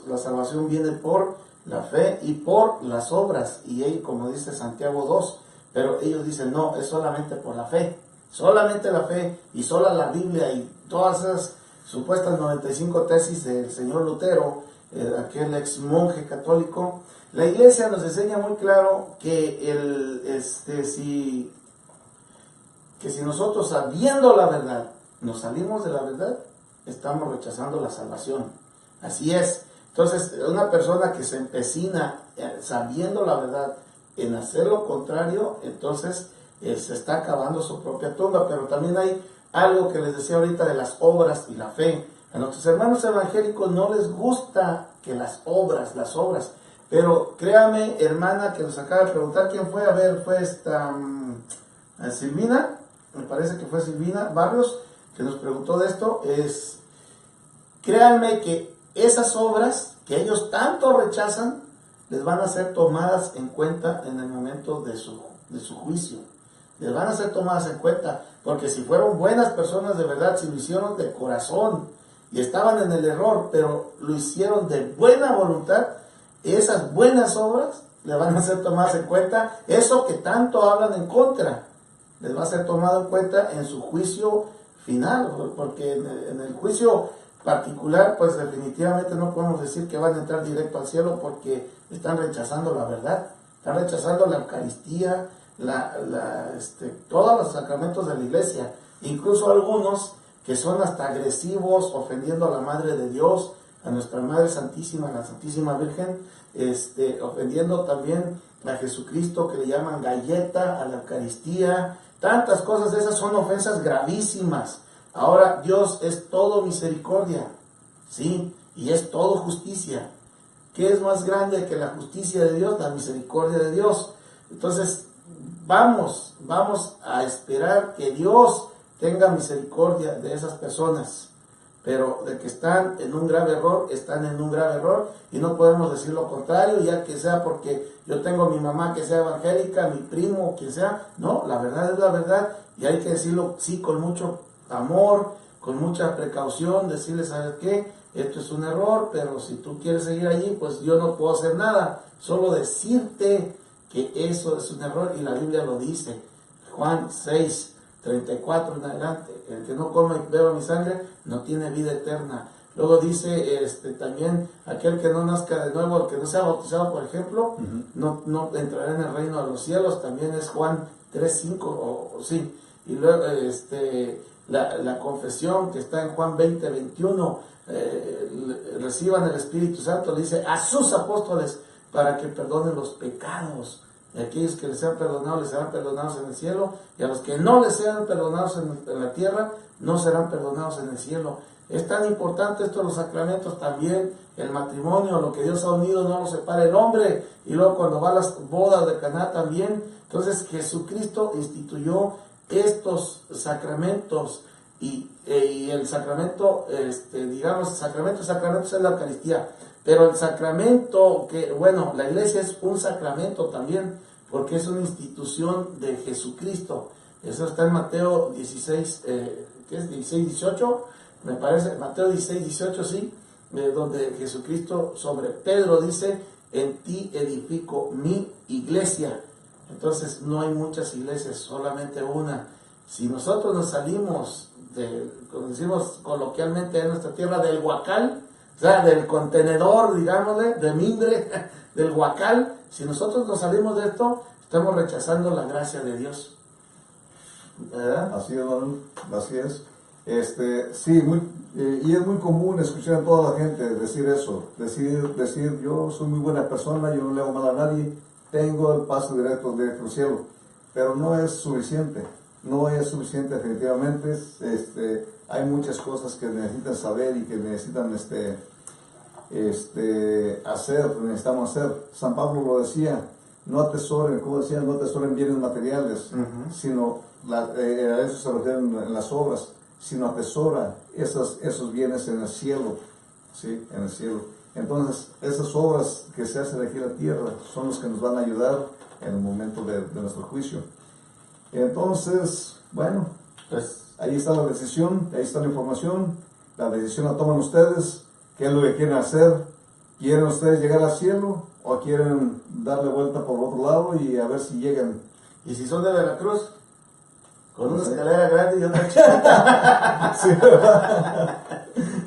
la salvación viene por la fe y por las obras, y él, como dice Santiago 2, pero ellos dicen, no, es solamente por la fe, solamente la fe, y sola la Biblia, y todas esas supuestas 95 tesis del señor Lutero, aquel ex monje católico. La iglesia nos enseña muy claro que si nosotros, sabiendo la verdad, nos salimos de la verdad, estamos rechazando la salvación. Así es. Entonces, una persona que se empecina sabiendo la verdad en hacer lo contrario, entonces se está acabando su propia tumba. Pero también hay algo que les decía ahorita de las obras y la fe. A nuestros hermanos evangélicos no les gusta que las obras, pero créame, hermana, que nos acaba de preguntar quién fue, a ver, fue Silvina, me parece que fue Silvina Barrios, que nos preguntó de esto. Créanme que esas obras que ellos tanto rechazan, les van a ser tomadas en cuenta en el momento de su juicio, les van a ser tomadas en cuenta, porque si fueron buenas personas de verdad, si lo hicieron de corazón y estaban en el error, pero lo hicieron de buena voluntad, esas buenas obras le van a ser tomadas en cuenta. Eso que tanto hablan en contra, les va a ser tomado en cuenta en su juicio final, porque en el juicio particular, pues definitivamente no podemos decir que van a entrar directo al cielo, porque están rechazando la verdad, están rechazando la Eucaristía, todos los sacramentos de la iglesia, incluso algunos que son hasta agresivos, ofendiendo a la Madre de Dios, a nuestra Madre Santísima, la Santísima Virgen, ofendiendo también a Jesucristo, que le llaman galleta, a la Eucaristía. Tantas cosas de esas son ofensas gravísimas. Ahora, Dios es todo misericordia, ¿sí? Y es todo justicia. ¿Qué es más grande que la justicia de Dios? La misericordia de Dios. Entonces, vamos a esperar que Dios tenga misericordia de esas personas. Pero de que están en un grave error, están en un grave error, y no podemos decir lo contrario, ya que sea porque yo tengo mi mamá que sea evangélica, mi primo, quien sea. No, la verdad es la verdad, y hay que decirlo, sí, con mucho amor, con mucha precaución, decirle, ¿sabes qué? Esto es un error, pero si tú quieres seguir allí, pues yo no puedo hacer nada, solo decirte que eso es un error, y la Biblia lo dice. Juan 6:34 en adelante, el que no come y beba mi sangre no tiene vida eterna. Luego dice también, aquel que no nazca de nuevo, el que no sea bautizado, por ejemplo, no entrará en el reino de los cielos. También es Juan 3:5, sí. Y luego la confesión que está en Juan 20:21, reciban el Espíritu Santo, le dice a sus apóstoles para que perdonen los pecados. Y aquellos que les sean perdonados, les serán perdonados en el cielo, y a los que no les sean perdonados en la tierra, no serán perdonados en el cielo. Es tan importante esto de los sacramentos también, el matrimonio, lo que Dios ha unido no lo separa el hombre, y luego cuando va a las bodas de Caná también. Entonces Jesucristo instituyó estos sacramentos, y el sacramento, digamos, sacramento es la Eucaristía, pero el sacramento, la iglesia es un sacramento también, porque es una institución de Jesucristo. Eso está en Mateo 16, ¿qué es? 16:18, me parece, Mateo 16:18, sí, donde Jesucristo sobre Pedro dice, en ti edifico mi iglesia. Entonces no hay muchas iglesias, solamente una. Si nosotros nos salimos como decimos coloquialmente en nuestra tierra, del huacal, o sea, del contenedor, digámosle, de mimbre, del huacal, si nosotros nos salimos de esto, estamos rechazando la gracia de Dios. ¿Verdad? Así es, hermano, así es. Sí, y es muy común escuchar a toda la gente decir eso, decir yo soy muy buena persona, yo no le hago mal a nadie, tengo el paso directo al cielo, pero no es suficiente. No es suficiente, definitivamente. Hay muchas cosas que necesitan saber y que necesitan necesitamos hacer. San Pablo lo decía, no atesoren, como decía, no atesoren bienes materiales, sino, a eso se refieren en las obras, sino atesora esos bienes en el cielo, ¿sí? En el cielo. Entonces, esas obras que se hacen aquí en la tierra son las que nos van a ayudar en el momento de nuestro juicio. Entonces, bueno, pues ahí está la decisión, ahí está la información, la decisión la toman ustedes, qué es lo que quieren hacer. ¿Quieren ustedes llegar al cielo o quieren darle vuelta por otro lado y a ver si llegan? Y si son de Veracruz, con una escalera grande y otra chiquita.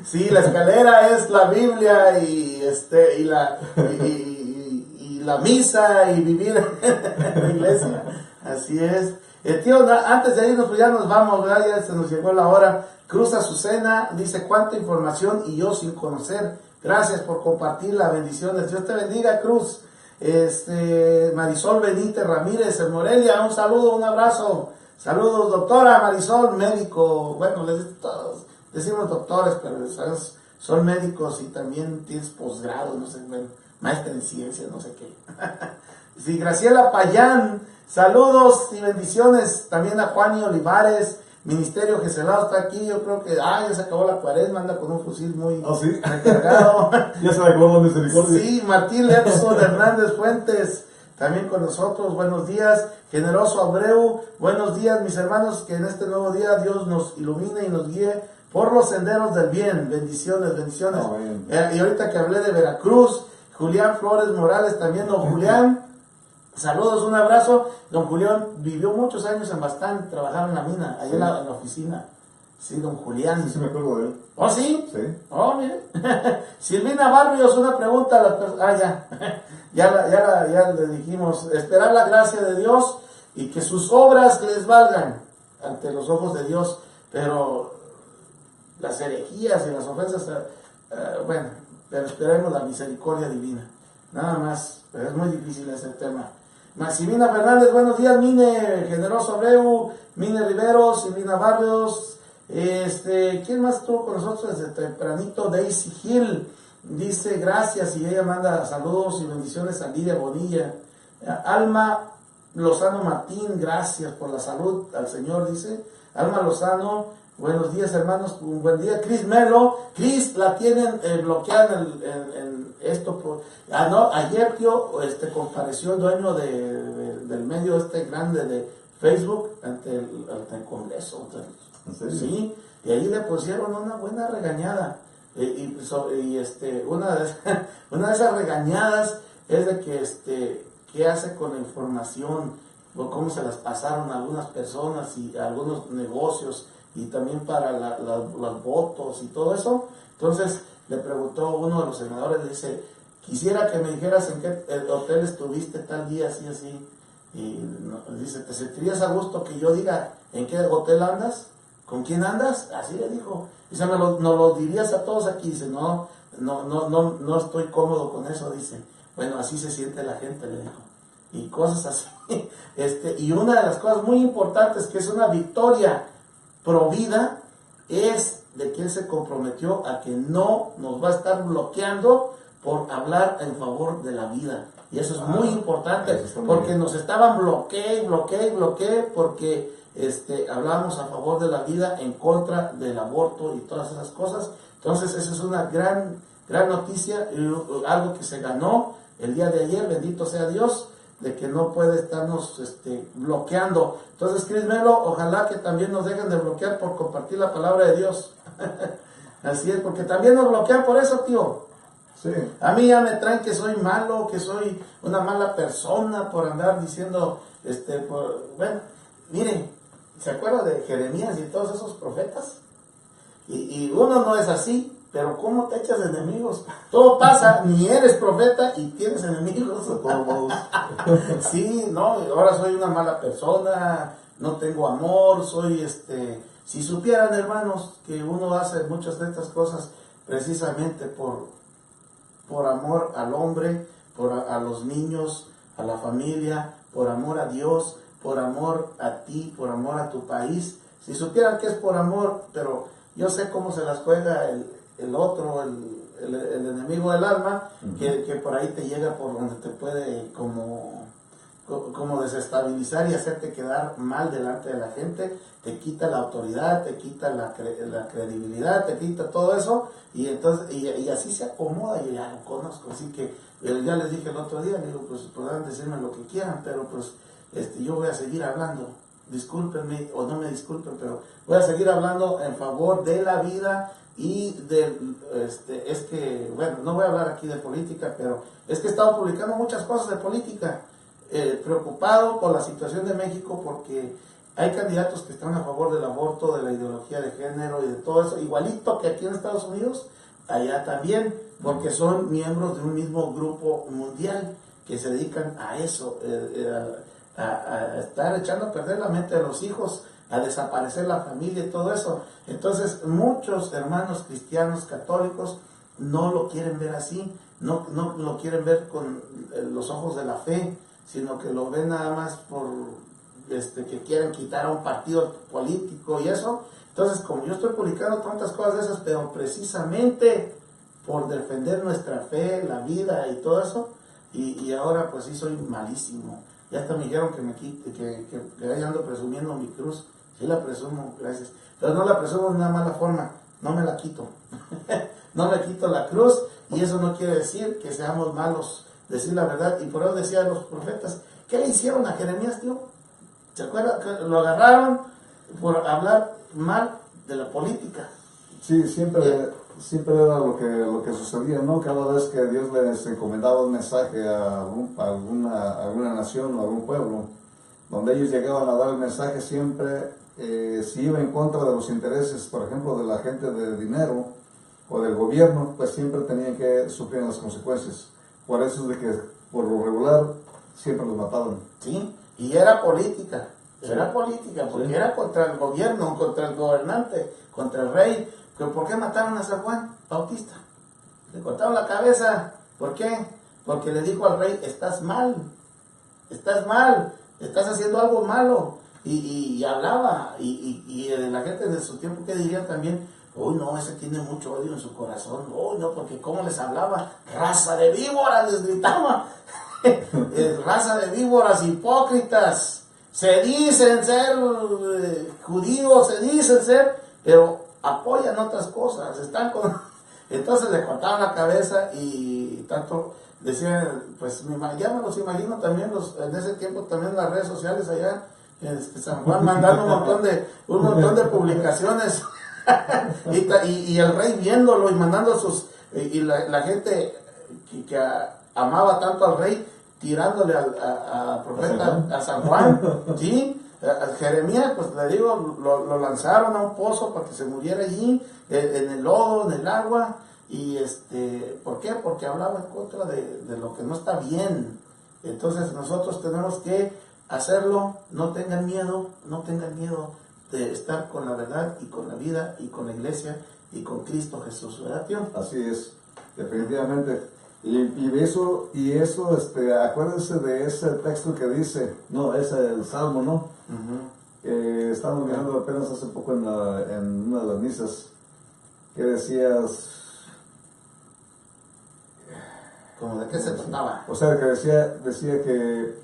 Sí, la escalera es la Biblia y la misa y vivir en la iglesia. Así es. Tío, antes de irnos, pues ya nos vamos, ¿verdad? Ya se nos llegó la hora. Cruz Azucena dice, cuánta información y yo sin conocer. Gracias por compartir las bendiciones. Dios te bendiga, Cruz. Marisol Benítez Ramírez en Morelia, un saludo, un abrazo. Saludos, doctora Marisol, médico. Bueno, todos decimos doctores, pero ¿sabes? Son médicos y también tienes posgrado, no sé, bueno, maestra en ciencia, no sé qué. Sí, Graciela Payán, saludos y bendiciones también a Juan y Olivares. Ministerio Geselado está aquí, yo creo que ya se acabó la cuaresma, anda con un fusil muy recargado. Ya se acabó la misericordia. Sí, Martín Lepson Hernández Fuentes, también con nosotros. Buenos días, Generoso Abreu. Buenos días, mis hermanos, que en este nuevo día Dios nos ilumine y nos guíe por los senderos del bien. Bendiciones, bendiciones. Y ahorita que hablé de Veracruz, Julián Flores Morales también, don Julián. Saludos, un abrazo. Don Julián vivió muchos años en Bastán, trabajaba en la mina, ahí en la oficina. Sí, don Julián. Sí, me acuerdo de él. ¿Oh, sí? Sí. Oh, mire. Silvina Barrios, una pregunta a las personas. Ya le dijimos. Esperar la gracia de Dios y que sus obras les valgan ante los ojos de Dios. Pero las herejías y las ofensas, bueno, pero esperemos la misericordia divina. Nada más, pero es muy difícil ese tema. Maximina Fernández, buenos días, Mine Generoso Abreu, Mine Riveros, Silvina Barrios. ¿Quién más estuvo con nosotros desde tempranito? Daisy Hill dice gracias y ella manda saludos y bendiciones a Lidia Bonilla. Alma Lozano Martín, gracias por la salud al Señor, dice Alma Lozano. Buenos días, hermanos, un buen día. Cris Melo, Cris la tienen bloqueada en esto. Ayer compareció el dueño del medio grande de Facebook ante el Congreso. ¿En serio? Sí, y ahí le pusieron una buena regañada. Una de esas regañadas es de que qué hace con la información, o cómo se las pasaron a algunas personas y a algunos negocios, y también para los votos y todo eso. Entonces le preguntó uno de los senadores, le dice, quisiera que me dijeras en qué hotel estuviste tal día, así, así. Y dice, ¿te sentirías a gusto que yo diga en qué hotel andas? ¿Con quién andas? Así le dijo. Dice, ¿nos lo dirías a todos aquí? Dice, no estoy cómodo con eso, dice. Bueno, así se siente la gente, le dijo. Y cosas así. Y una de las cosas muy importantes, que es una victoria pro vida, es de que él se comprometió a que no nos va a estar bloqueando por hablar en favor de la vida. Y eso es muy importante, porque nos estaban bloqueé, porque hablamos a favor de la vida, en contra del aborto y todas esas cosas. Entonces esa es una gran noticia, algo que se ganó el día de ayer, bendito sea Dios, de que no puede estarnos bloqueando. Entonces, Cris Melo, ojalá que también nos dejen de bloquear por compartir la palabra de Dios. Así es, porque también nos bloquean por eso, tío. Sí. A mí ya me traen que soy malo, que soy una mala persona por andar diciendo, bueno, miren, ¿se acuerdan de Jeremías y todos esos profetas? Y uno no es así, pero ¿cómo te echas de enemigos? Todo pasa, ni eres profeta y tienes enemigos. De todos modos. Sí, no, ahora soy una mala persona, no tengo amor, si supieran, hermanos, que uno hace muchas de estas cosas precisamente por amor al hombre, a los niños, a la familia, por amor a Dios, por amor a ti, por amor a tu país. Si supieran que es por amor, pero yo sé cómo se las juega el otro, el enemigo del alma, que por ahí te llega por donde te puede como desestabilizar y hacerte quedar mal delante de la gente, te quita la autoridad, te quita la credibilidad, te quita todo eso, y entonces y así se acomoda. Yo ya lo conozco, así que ya les dije el otro día, digo, pues podrán decirme lo que quieran, pero pues yo voy a seguir hablando. Discúlpenme o no me disculpen, pero voy a seguir hablando en favor de la vida y bueno, no voy a hablar aquí de política, pero es que he estado publicando muchas cosas de política, preocupado por la situación de México, porque hay candidatos que están a favor del aborto, de la ideología de género y de todo eso, igualito que aquí en Estados Unidos, allá también, porque son miembros de un mismo grupo mundial que se dedican a eso, a estar echando a perder la mente de los hijos, a desaparecer la familia y todo eso. Entonces muchos hermanos cristianos católicos no lo quieren ver así, no lo quieren ver con los ojos de la fe, sino que lo ven nada más por que quieren quitar a un partido político y eso. Entonces, como yo estoy publicando tantas cosas de esas, pero precisamente por defender nuestra fe, la vida y todo eso, y ahora pues sí soy malísimo. Ya hasta me dijeron que me quite, que ahí ando presumiendo mi cruz. Sí la presumo, gracias. Pero no la presumo de una mala forma, no me la quito. No me quito la cruz, y eso no quiere decir que seamos malos decir la verdad. Y por eso decían los profetas, ¿qué le hicieron a Jeremías, tío? ¿Se acuerda que lo agarraron por hablar mal de la política? Sí, siempre era lo que sucedía, ¿no? Cada vez que Dios les encomendaba un mensaje a alguna nación o a algún pueblo, donde ellos llegaban a dar el mensaje, siempre si iba en contra de los intereses, por ejemplo, de la gente de dinero o del gobierno, pues siempre tenían que sufrir las consecuencias. Por eso es de que, por lo regular, siempre los mataban. Sí, y era política, porque era contra el gobierno, contra el gobernante, contra el rey. ¿Pero por qué mataron a San Juan Bautista? Le cortaron la cabeza. ¿Por qué? Porque le dijo al rey, estás mal, estás haciendo algo malo. Y hablaba, y la gente de su tiempo, ¿qué dirían también? Uy, no, ese tiene mucho odio en su corazón. Uy, no, porque cómo les hablaba, raza de víboras, les gritaba. Raza de víboras, hipócritas. Se dicen ser judíos, se dicen ser, pero apoyan otras cosas, entonces le cortaban la cabeza y tanto decían, pues ya me los imagino también en ese tiempo también las redes sociales allá San Juan mandando un montón de publicaciones y el rey viéndolo y mandando y la gente que amaba tanto al rey tirándole a profeta, a San Juan, ¿sí? A Jeremías, pues le digo, lo lanzaron a un pozo para que se muriera allí, en el lodo, en el agua, y ¿por qué? Porque hablaba en contra de lo que no está bien. Entonces nosotros tenemos que hacerlo, no tengan miedo de estar con la verdad y con la vida y con la iglesia y con Cristo Jesús, ¿verdad, tío? Así es, definitivamente. Y eso, acuérdense de ese texto que dice, no, es el Salmo, ¿no? Uh-huh. Estábamos mirando apenas hace poco en una de las misas, que decías... ¿Cómo de qué se trataba? O sea, que decía que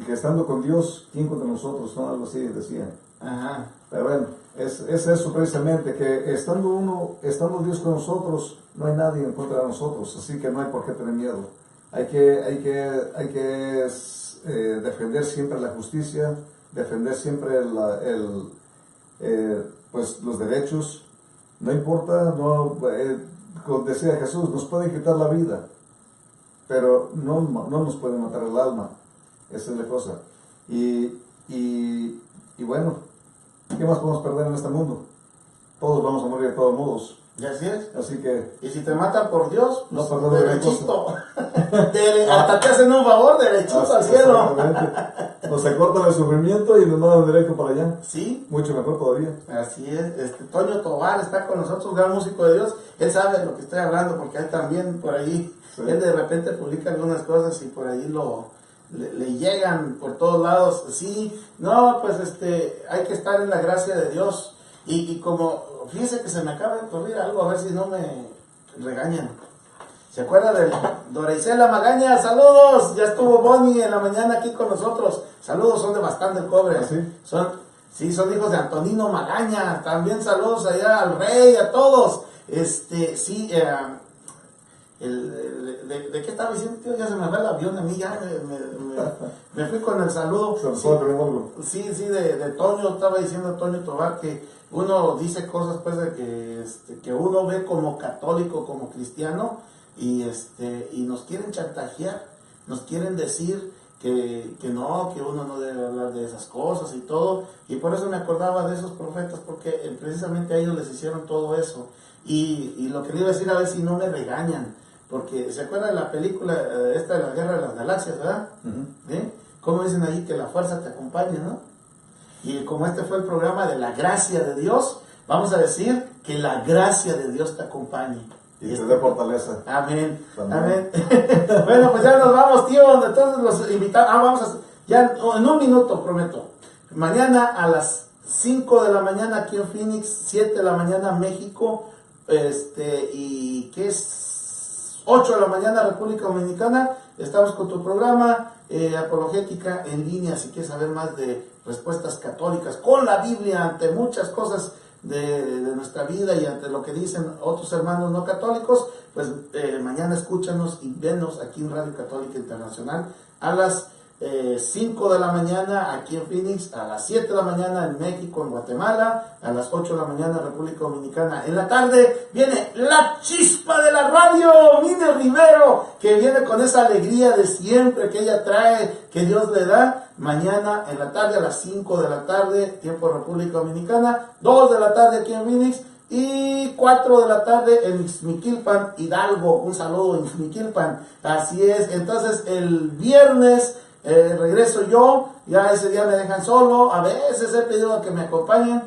estando con Dios, ¿quién contra nosotros? ¿No? Algo así decía. Ajá. Pero bueno, es eso precisamente, que estando Dios con nosotros, no hay nadie en contra de nosotros, así que no hay por qué tener miedo. Hay que defender siempre la justicia, defender siempre pues los derechos. No importa, como decía Jesús, nos pueden quitar la vida, pero no nos pueden matar el alma. Esa es la cosa. Y bueno, ¿qué más podemos perder en este mundo? Todos vamos a morir de todos modos. Y así es. Así que... Y si te matan por Dios, no pues derechito. Hasta te hacen un favor, derechito al cielo. Nos acortan el sufrimiento y nos mandan derecho para allá. Sí. Mucho mejor todavía. Así es. Toño Tobar está con nosotros, gran músico de Dios. Él sabe de lo que estoy hablando porque él también por ahí, sí. Él de repente publica algunas cosas y por ahí le llegan por todos lados. Sí, no, pues hay que estar en la gracia de Dios. Y como, fíjese que se me acaba de ocurrir algo, a ver si no me regañan. ¿Se acuerda de Doreicela Magaña? ¡Saludos! Ya estuvo Bonnie en la mañana aquí con nosotros. Saludos, son de bastante el cobre. ¿Ah, sí? Son hijos de Antonino Magaña. También saludos allá al rey, a todos. ¿De qué estaba diciendo, tío? Ya se me fue el avión a mí, ya me fui con el saludo. Sí, de Toño, estaba diciendo Toño Tobar que uno dice cosas pues de que uno ve como católico, como cristiano, y nos quieren chantajear, nos quieren decir que uno no debe hablar de esas cosas y todo, y por eso me acordaba de esos profetas, porque precisamente a ellos les hicieron todo eso, y lo que le iba a decir, a ver si no me regañan, porque se acuerda de la película esta de la Guerra de las Galaxias, ¿verdad? Uh-huh. ¿Eh? ¿Cómo dicen ahí que la fuerza te acompañe, no? Y como este fue el programa de la gracia de Dios, vamos a decir que la gracia de Dios te acompañe. Y te dé fortaleza. Amén. Amén. Bueno, pues ya nos vamos, tío. Entonces los invitamos. Ya en un minuto, prometo. Mañana a las 5 de la mañana aquí en Phoenix, 7 de la mañana México, y que es 8 de la mañana República Dominicana. Estamos con tu programa apologética en línea, si quieres saber más de respuestas católicas con la Biblia ante muchas cosas de nuestra vida y ante lo que dicen otros hermanos no católicos, pues mañana escúchanos y venos aquí en Radio Católica Internacional a las 5 de la mañana aquí en Phoenix, a las 7 de la mañana en México, en Guatemala, a las 8 de la mañana en República Dominicana. En la tarde viene la chispa de la radio, Mine Rivero, que viene con esa alegría de siempre que ella trae, que Dios le da. Mañana en la tarde a las 5 de la tarde, tiempo República Dominicana, 2 de la tarde aquí en Phoenix y 4 de la tarde en Ixmiquilpan, Hidalgo. Un saludo en Ixmiquilpan. Así es, entonces el viernes regreso yo, ya ese día me dejan solo, a veces he pedido a que me acompañen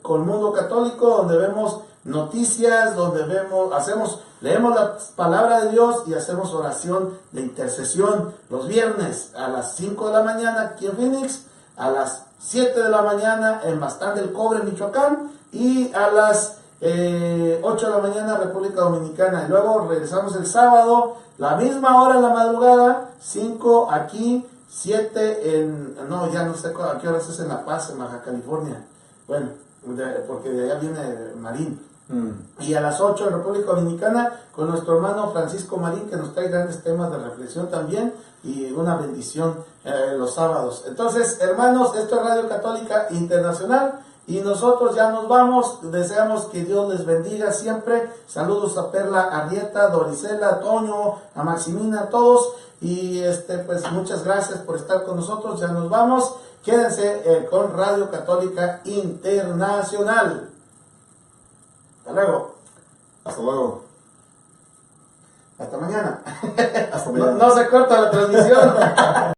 con Mundo Católico, donde vemos noticias, donde leemos la palabra de Dios y hacemos oración de intercesión los viernes a las 5 de la mañana aquí en Phoenix, a las 7 de la mañana en Bastán del Cobre, Michoacán, y a las 8 de la mañana República Dominicana. Y luego regresamos el sábado, la misma hora en la madrugada, 5 aquí, 7 no, ya no sé a qué horas es en La Paz, en Baja California. Bueno, porque de allá viene Marín. Y a las 8 en República Dominicana con nuestro hermano Francisco Marín, que nos trae grandes temas de reflexión también y una bendición los sábados. Entonces, hermanos, esto es Radio Católica Internacional y nosotros ya nos vamos. Deseamos que Dios les bendiga siempre. Saludos a Perla Arrieta, Dorisela, a Toño, a Maximina, a todos. Y pues muchas gracias por estar con nosotros. Ya nos vamos. Quédense con Radio Católica Internacional. Hasta luego. Hasta luego. Hasta mañana. Hasta mañana. No se corta la transmisión.